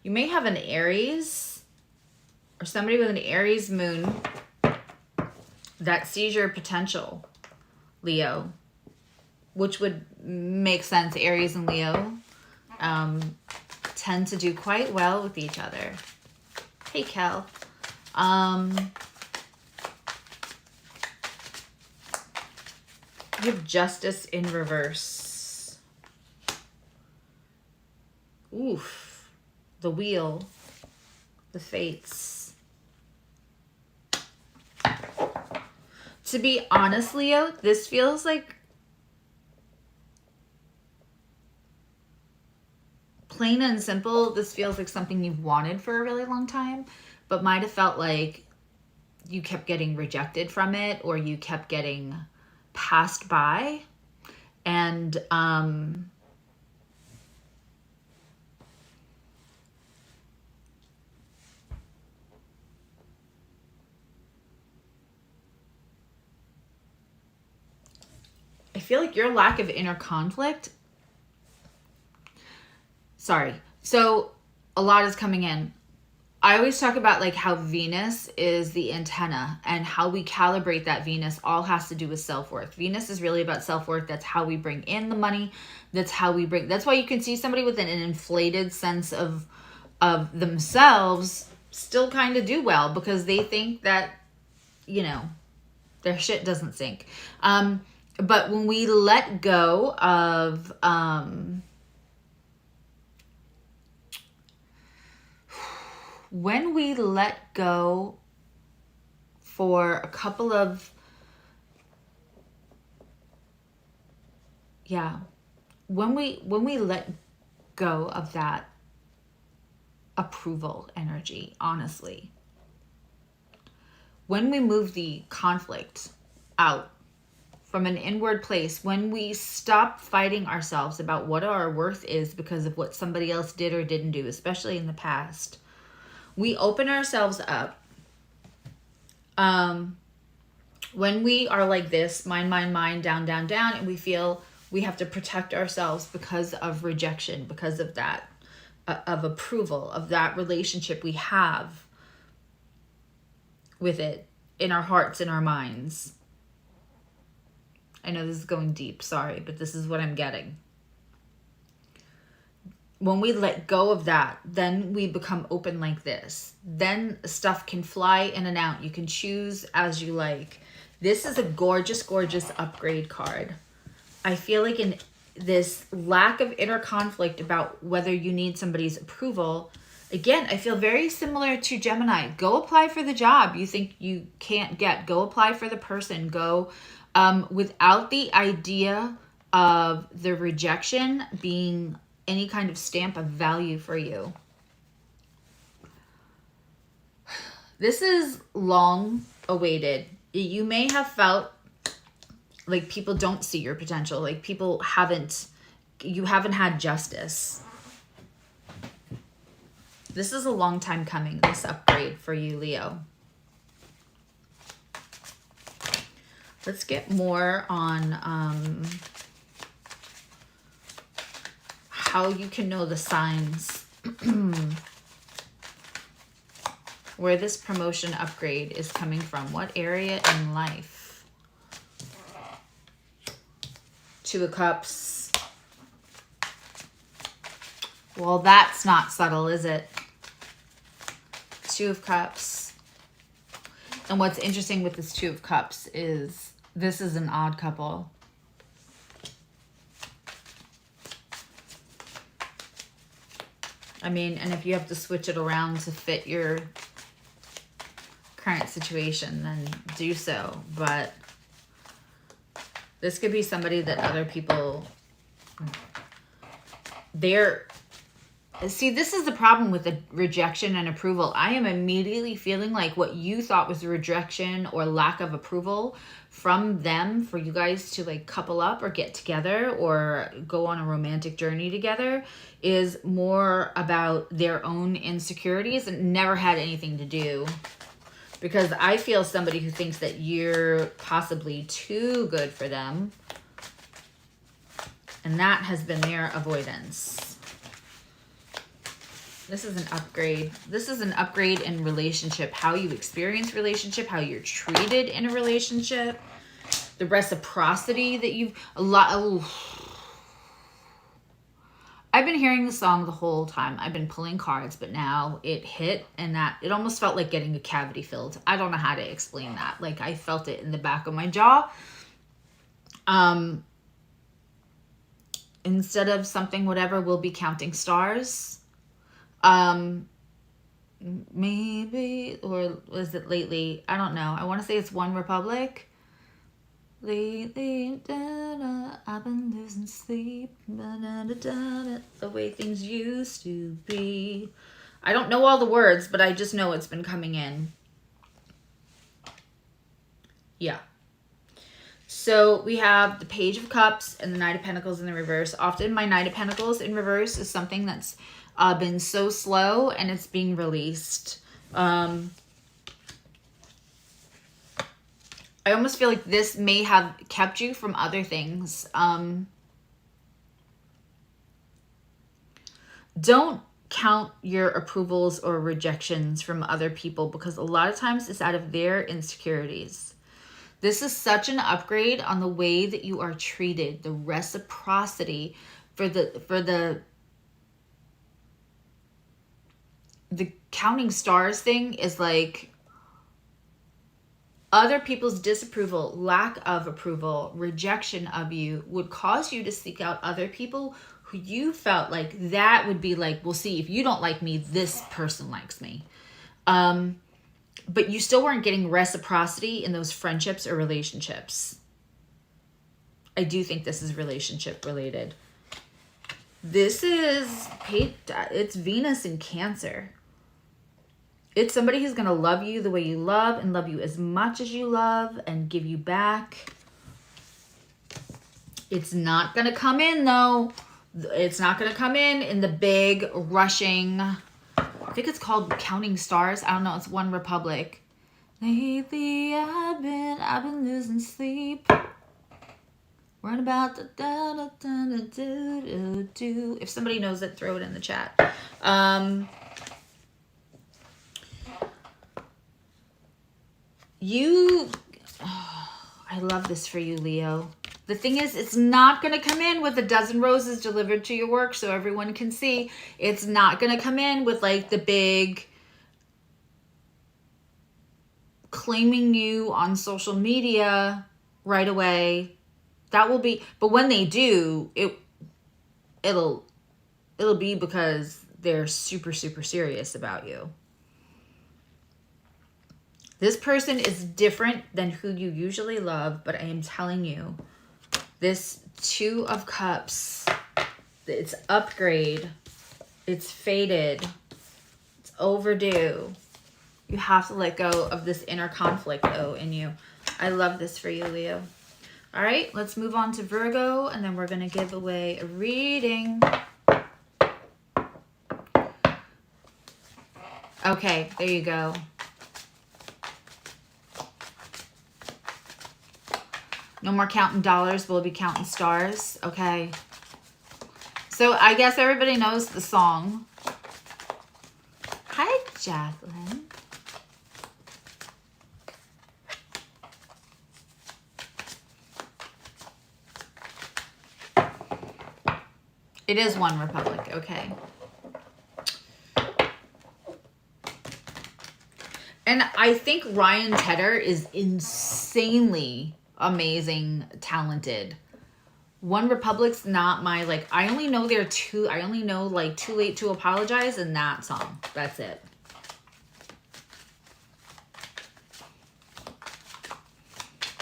You may have an Aries or somebody with an Aries moon that sees your potential, Leo, which would make sense. Aries and Leo tend to do quite well with each other. Hey, Kel. You have Justice in reverse. Oof. The Wheel, the Fates. To be honest, Leo, this feels like plain and simple. This feels like something you've wanted for a really long time, but might have felt like you kept getting rejected from it, or you kept getting passed by. And I feel like your lack of inner conflict. Sorry. So a lot is coming in. I always talk about like how Venus is the antenna, and how we calibrate that Venus all has to do with self-worth. Venus is really about self-worth. That's how we bring in the money. That's why you can see somebody with an inflated sense of themselves still kind of do well, because they think that, you know, their shit doesn't sink. But when we let go of, when we let go for a couple of, when we let go of that approval energy, honestly, when we move the conflict out from an inward place, when we stop fighting ourselves about what our worth is because of what somebody else did or didn't do, especially in the past, we open ourselves up. When we are like this, mind, down, and we feel we have to protect ourselves because of rejection, because of that, of approval, of that relationship we have with it in our hearts, in our minds. I know this is going deep, sorry, but this is what I'm getting. When we let go of that, then we become open like this. Then stuff can fly in and out. You can choose as you like. This is a gorgeous, gorgeous upgrade card. I feel like in this lack of inner conflict about whether you need somebody's approval, again, I feel very similar to Gemini. Go apply for the job you think you can't get. Go apply for the person. Go without the idea of the rejection being any kind of stamp of value for you. This is long awaited. You may have felt like people don't see your potential, like you haven't had justice. This is a long time coming, this upgrade for you, Leo. Let's get more on how you can know the signs where this promotion upgrade is coming from. What area in life? Two of Cups. Well, that's not subtle, is it? Two of Cups. And what's interesting with this Two of Cups is this is an odd couple. I mean, and if you have to switch it around to fit your current situation, then do so. But this could be somebody that other people, see, this is the problem with the rejection and approval. I am immediately feeling like what you thought was rejection or lack of approval from them for you guys to like couple up or get together or go on a romantic journey together is more about their own insecurities and never had anything to do. Because I feel somebody who thinks that you're possibly too good for them. And that has been their avoidance. This is an upgrade. This is an upgrade in relationship. How you experience relationship, how you're treated in a relationship. The reciprocity that I've been hearing the song the whole time. I've been pulling cards, but now it hit and that it almost felt like getting a cavity filled. I don't know how to explain that. Like I felt it in the back of my jaw. Instead of something, whatever, we'll be counting stars. Maybe, or was it lately? I don't know. I want to say it's One Republic. Lately, I've been losing sleep. The way things used to be. I don't know all the words, but I just know it's been coming in. Yeah. So we have the Page of Cups and the Knight of Pentacles in the reverse. Often my Knight of Pentacles in reverse is something that's been so slow and it's being released. I almost feel like this may have kept you from other things. Don't count your approvals or rejections from other people, because a lot of times it's out of their insecurities. This is such an upgrade on the way that you are treated, the reciprocity for the counting stars thing is like other people's disapproval, lack of approval, rejection of you would cause you to seek out other people who you felt like that would be like, well, see, if you don't like me, this person likes me. But you still weren't getting reciprocity in those friendships or relationships. I do think this is relationship related. This is, it's Venus in Cancer. It's somebody who's going to love you the way you love and love you as much as you love and give you back. It's not going to come in though. It's not going to come in the big rushing, I think it's called Counting Stars. I don't know. It's One Republic. Lately I've been losing sleep. Run about the do. If somebody knows it, throw it in the chat. I love this for you, Leo. The thing is, it's not going to come in with a dozen roses delivered to your work so everyone can see. It's not going to come in with like the big claiming you on social media right away. That will be, but when they do, it'll be because they're super, super serious about you. This person is different than who you usually love, but I am telling you, this Two of Cups, it's upgrade, it's faded, it's overdue. You have to let go of this inner conflict, though, in you. I love this for you, Leo. All right, let's move on to Virgo, and then we're going to give away a reading. Okay, there you go. No more counting dollars. We'll be counting stars. Okay. So I guess everybody knows the song. Hi, Jacqueline. It is One Republic. Okay. And I think Ryan Tedder is insanely amazing, talented. One Republic's not my, like, I only know like Too Late to Apologize and that song. That's it.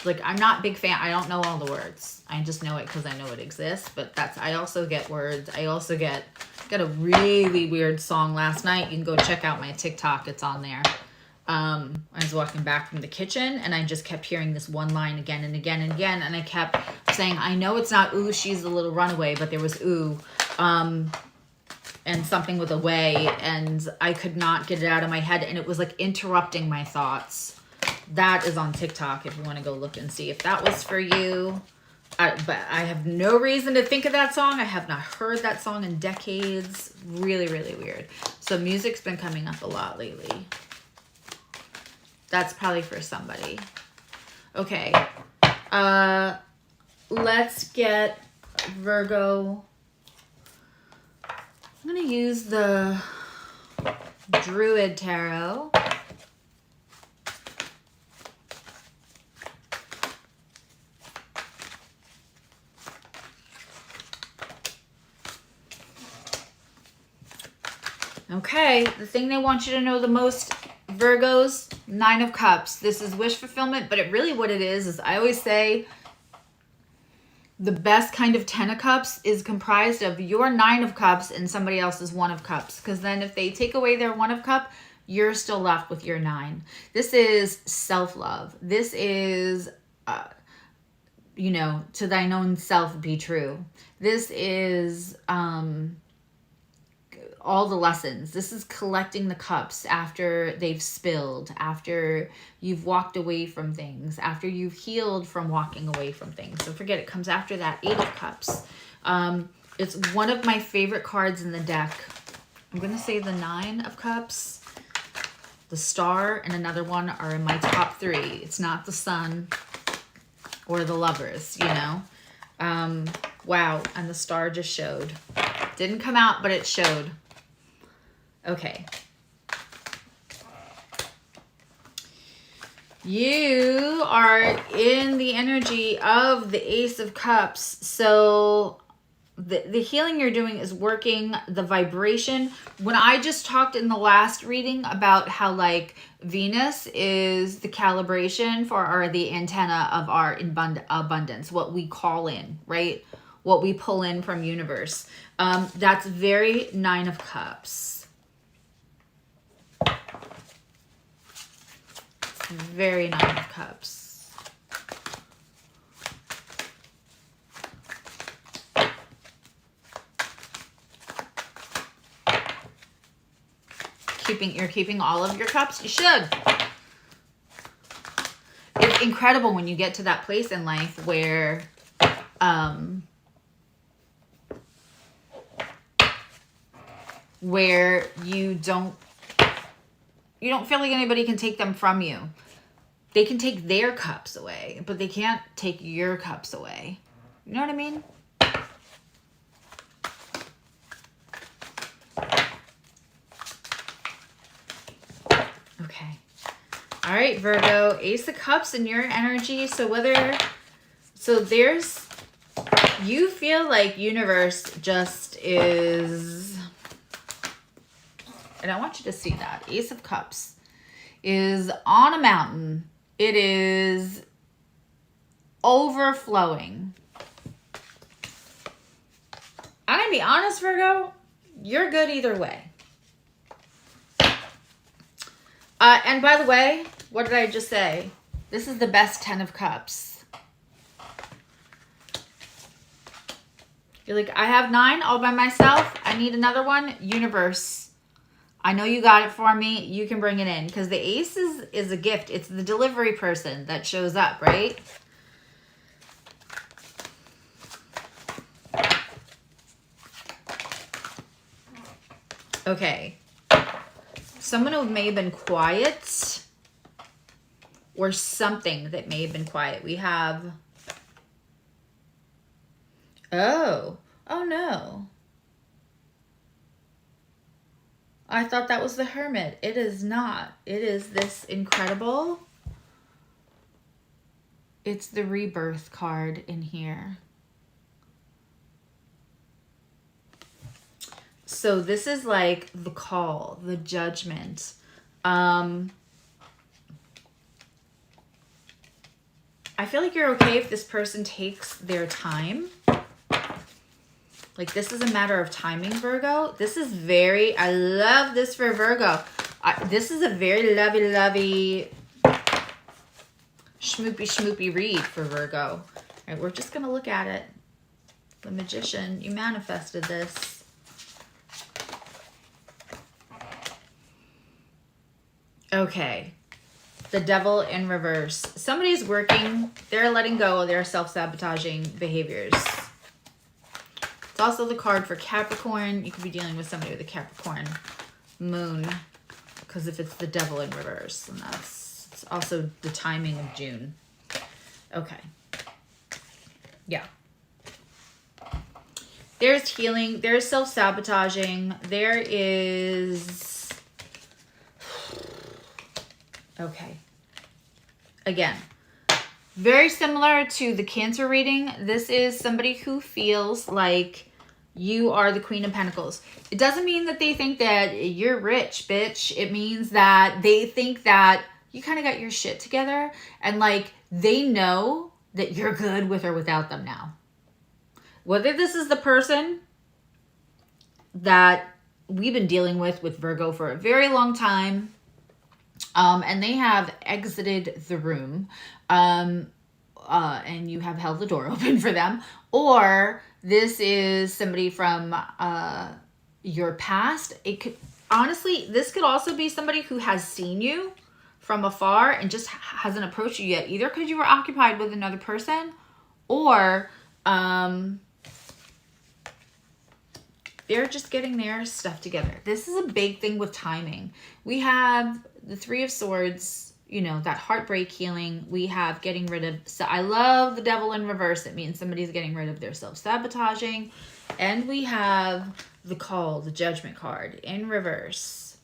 Like, I'm not a big fan. I don't know all the words. I just know it because I know it exists. But I also get words. I also got a really weird song last night. You can go check out my TikTok. It's on there. I was walking back from the kitchen and I just kept hearing this one line again and again and again. And I kept saying, I know it's not ooh, she's a little runaway, but there was ooh, and something with away. And I could not get it out of my head. And it was like interrupting my thoughts. That is on TikTok if you want to go look and see if that was for you. But I have no reason to think of that song. I have not heard that song in decades. Really, really weird. So music's been coming up a lot lately. That's probably for somebody. Okay. Let's get Virgo. I'm going to use the Druid Tarot. Okay, the thing they want you to know the most, Virgos, Nine of Cups. This is wish fulfillment, but what it is I always say the best kind of 10 of Cups is comprised of your 9 of Cups and somebody else's 1 of Cups. Because then if they take away their 1 of Cup, you're still left with your 9. This is self-love. This is, to thine own self be true. This is all the lessons. This is collecting the cups after they've spilled, after you've walked away from things, after you've healed from walking away from things. So forget it comes after that. 8 of Cups. It's one of my favorite cards in the deck. I'm going to say the 9 of Cups, the Star, and another one are in my top 3. It's not the Sun or the Lovers, you know. Wow, and the Star just showed. Didn't come out, but it showed. Okay. You are in the energy of the Ace of Cups. So the healing you're doing is working the vibration. When I just talked in the last reading about how like Venus is the calibration for or the antenna of our abundance, what we call in, right? What we pull in from universe. That's very 9 of Cups. Very 9 of Cups. You're keeping all of your cups? You should. It's incredible when you get to that place in life where you don't feel like anybody can take them from you. They can take their cups away, but they can't take your cups away. You know what I mean? Okay. All right, Virgo, Ace of Cups in your energy. You feel like universe just is, and I want you to see that. Ace of Cups is on a mountain. It is overflowing. I'm going to be honest, Virgo, you're good either way. And by the way, what did I just say? This is the best 10 of Cups. You're like, I have 9 all by myself. I need another one. Universe, I know you got it for me. You can bring it in. Because the Ace is a gift. It's the delivery person that shows up, right? Okay. Someone who may have been quiet. Or something that may have been quiet. We have... Oh no. I thought that was the Hermit. It is not. It is this incredible. It's the Rebirth card in here. So this is like the call, the judgment. I feel like you're okay if this person takes their time. Like, this is a matter of timing, Virgo. This is I love this for Virgo. This is a very lovey, schmoopy read for Virgo. All right, we're just going to look at it. The Magician, you manifested this. Okay. The Devil in reverse. Somebody's working. They're letting go of their self-sabotaging behaviors. It's also the card for Capricorn. You could be dealing with somebody with a Capricorn moon. Because if it's the Devil in reverse, then it's also the timing of June. Okay. Yeah. There's healing. There's self-sabotaging. There is... Okay. Again, very similar to the Cancer reading. This is somebody who feels like you are the Queen of Pentacles. It doesn't mean that they think that you're rich, bitch. It means that they think that you kind of got your shit together and like they know that you're good with or without them now. Whether this is the person that we've been dealing with Virgo for a very long time, and they have exited the room, and you have held the door open for them, or this is somebody from your past. It could, honestly, this could also be somebody who has seen you from afar and just hasn't approached you yet, either because you were occupied with another person, or they're just getting their stuff together. This is a big thing with timing. We have the Three of Swords, you know, that heartbreak healing. We have getting rid of, so I love the Devil in reverse. It means somebody's getting rid of their self-sabotaging. And we have the Call, the Judgment card in reverse.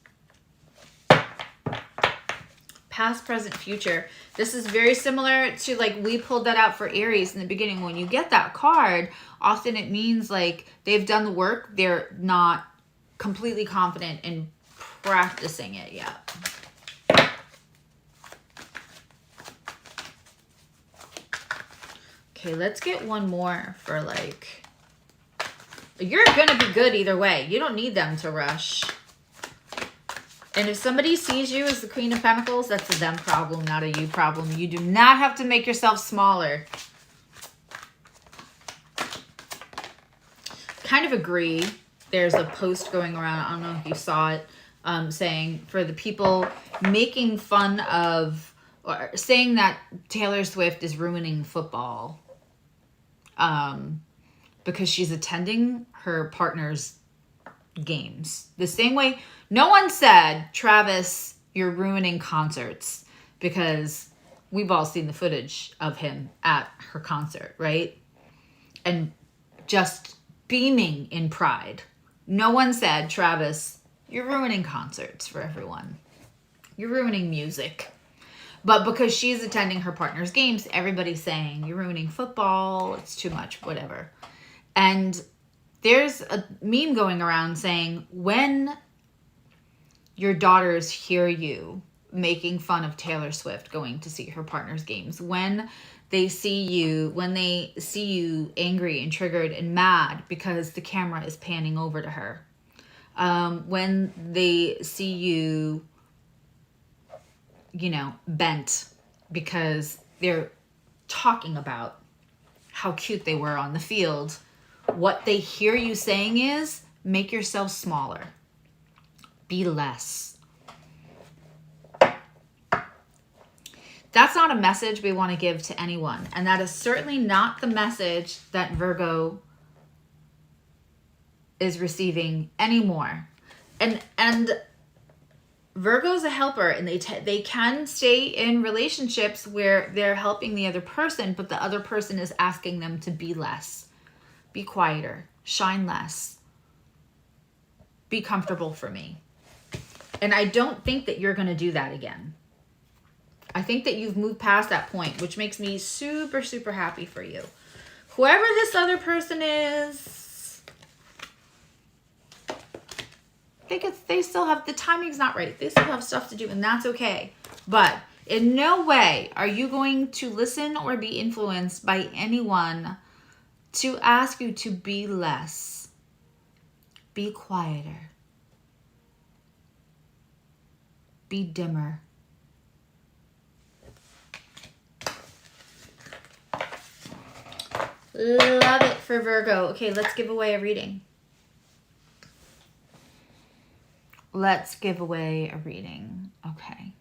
Past, present, future. This is very similar to, like, we pulled that out for Aries in the beginning. When you get that card, often it means like they've done the work. They're not completely confident in practicing it yet. Okay, let's get one more for, like, you're gonna be good either way. You don't need them to rush. And if somebody sees you as the Queen of Pentacles, that's a them problem, not a you problem. You do not have to make yourself smaller. Kind of agree. There's a post going around, I don't know if you saw it, saying for the people making fun of, or saying that Taylor Swift is ruining football because she's attending her partner's games. The same way, no one said, Travis, you're ruining concerts, because we've all seen the footage of him at her concert, right? And just beaming in pride. No one said, Travis, you're ruining concerts for everyone. You're ruining music. But because she's attending her partner's games, everybody's saying, you're ruining football, it's too much, whatever. And there's a meme going around saying, when your daughters hear you making fun of Taylor Swift going to see her partner's games, when they see you angry and triggered and mad because the camera is panning over to her, when they see you, you know, bent because they're talking about how cute they were on the field, what they hear you saying is, make yourself smaller. Be less. That's not a message we want to give to anyone. And that is certainly not the message that Virgo is receiving anymore. And Virgo's a helper, and they can stay in relationships where they're helping the other person, but the other person is asking them to be less. Be quieter. Shine less. Be comfortable for me. And I don't think that you're going to do that again. I think that you've moved past that point, which makes me super, super happy for you. Whoever this other person is, they still have, the timing's not right. They still have stuff to do, and that's okay. But in no way are you going to listen or be influenced by anyone to ask you to be less. Be quieter. Be dimmer. Love it for Virgo. Okay, let's give away a reading. Let's give away a reading. Okay.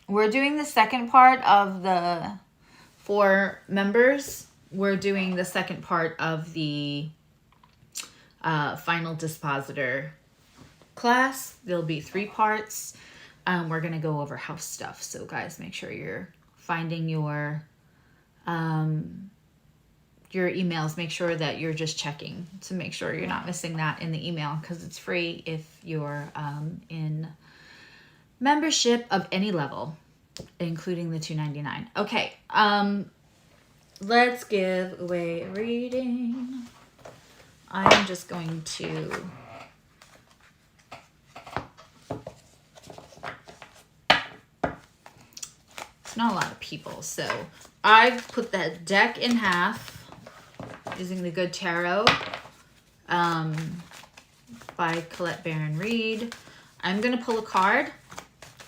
We're doing the second part of the 4 members. We're doing the second part of the final dispositor class. There'll be 3 parts. We're going to go over house stuff. So guys, make sure you're finding your emails. Make sure that you're just checking to make sure you're not missing that in the email, because it's free if you're in membership of any level, including the $2.99. Okay, let's give away a reading. I'm just going to it's not a lot of people, so I've put the deck in half using the Good Tarot by Colette Baron Reed. I'm going to pull a card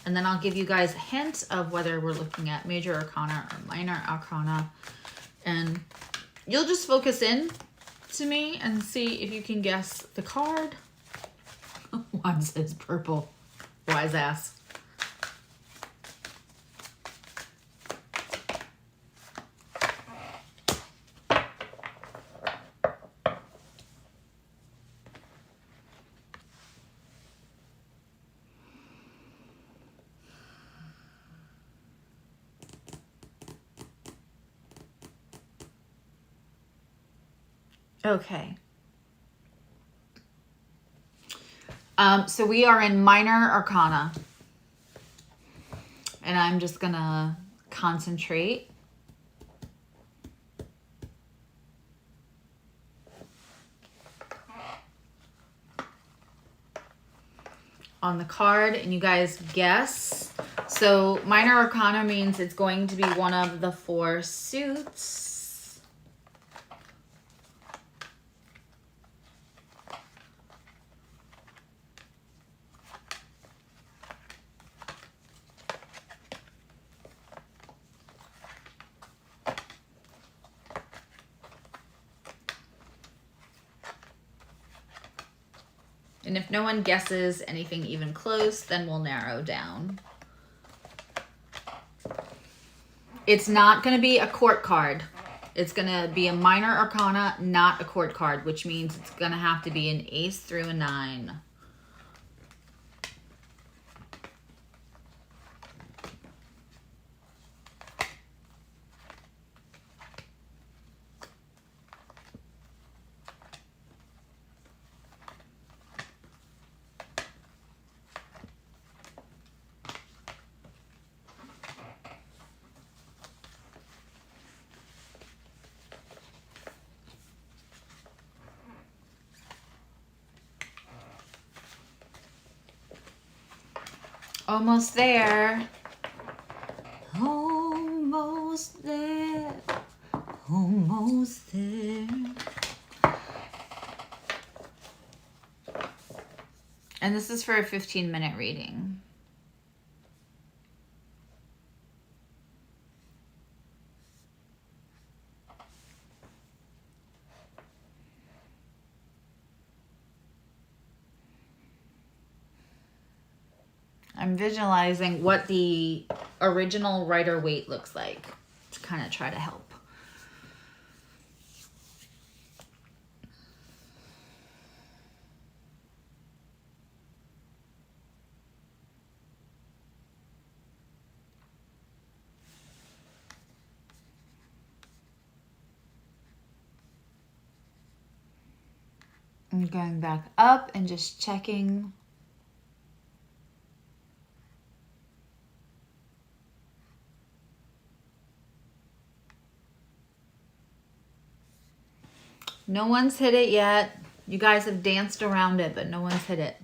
And then I'll give you guys a hint of whether we're looking at major arcana or minor arcana. And you'll just focus in to me and see if you can guess the card. One says purple. Wise ass. Okay. So we are in minor arcana. And I'm just going to concentrate. On the card, and you guys guess. So minor arcana means it's going to be one of the 4 suits. And if no one guesses anything even close, then we'll narrow down. It's not going to be a court card. It's going to be a minor arcana, not a court card, which means it's going to have to be an ace through a 9. Almost there. Almost there. Almost there. And this is for a 15-minute reading. I'm visualizing what the original Rider-Waite looks like to kind of try to help. I'm going back up and just checking. No one's hit it yet. You guys have danced around it, but no one's hit it.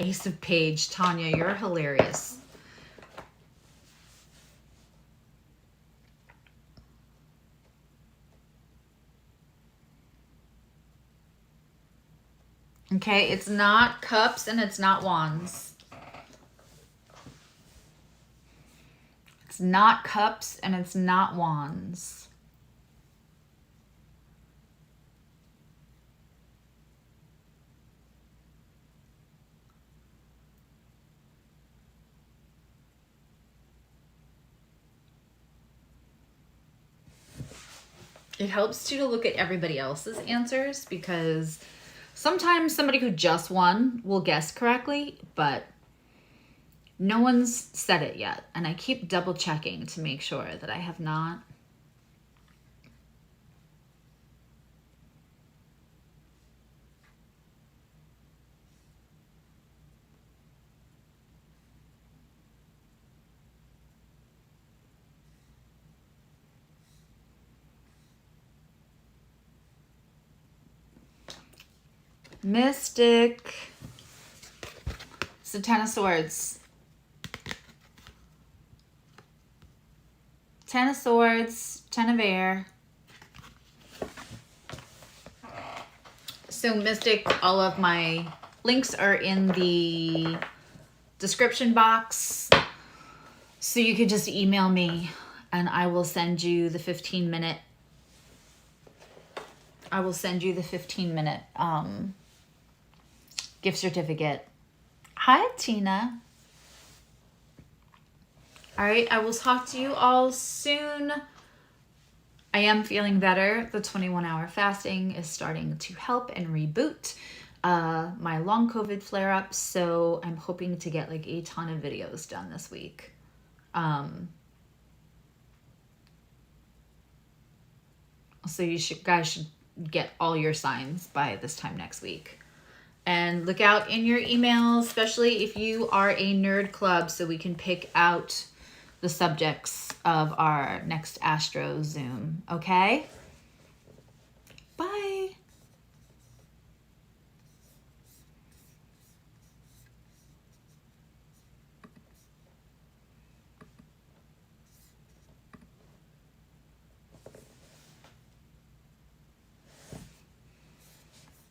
Ace of Page. Tanya, you're hilarious. Okay, it's not cups and it's not wands. It's not cups and it's not wands. It helps too to look at everybody else's answers because sometimes somebody who just won will guess correctly, but no one's said it yet. And I keep double checking to make sure that I have not. Mystic. It's the Ten of Swords. Ten of Swords, Ten of Air. So Mystic, all of my links are in the description box. So you could just email me and I will send you the 15-minute gift certificate. Hi, Tina. All right, I will talk to you all soon. I am feeling better. The 21-hour fasting is starting to help and reboot my long COVID flare-up. So I'm hoping to get like a ton of videos done this week. So you guys should get all your signs by this time next week. And look out in your emails, especially if you are a nerd club, so we can pick out the subjects of our next Astro Zoom, okay?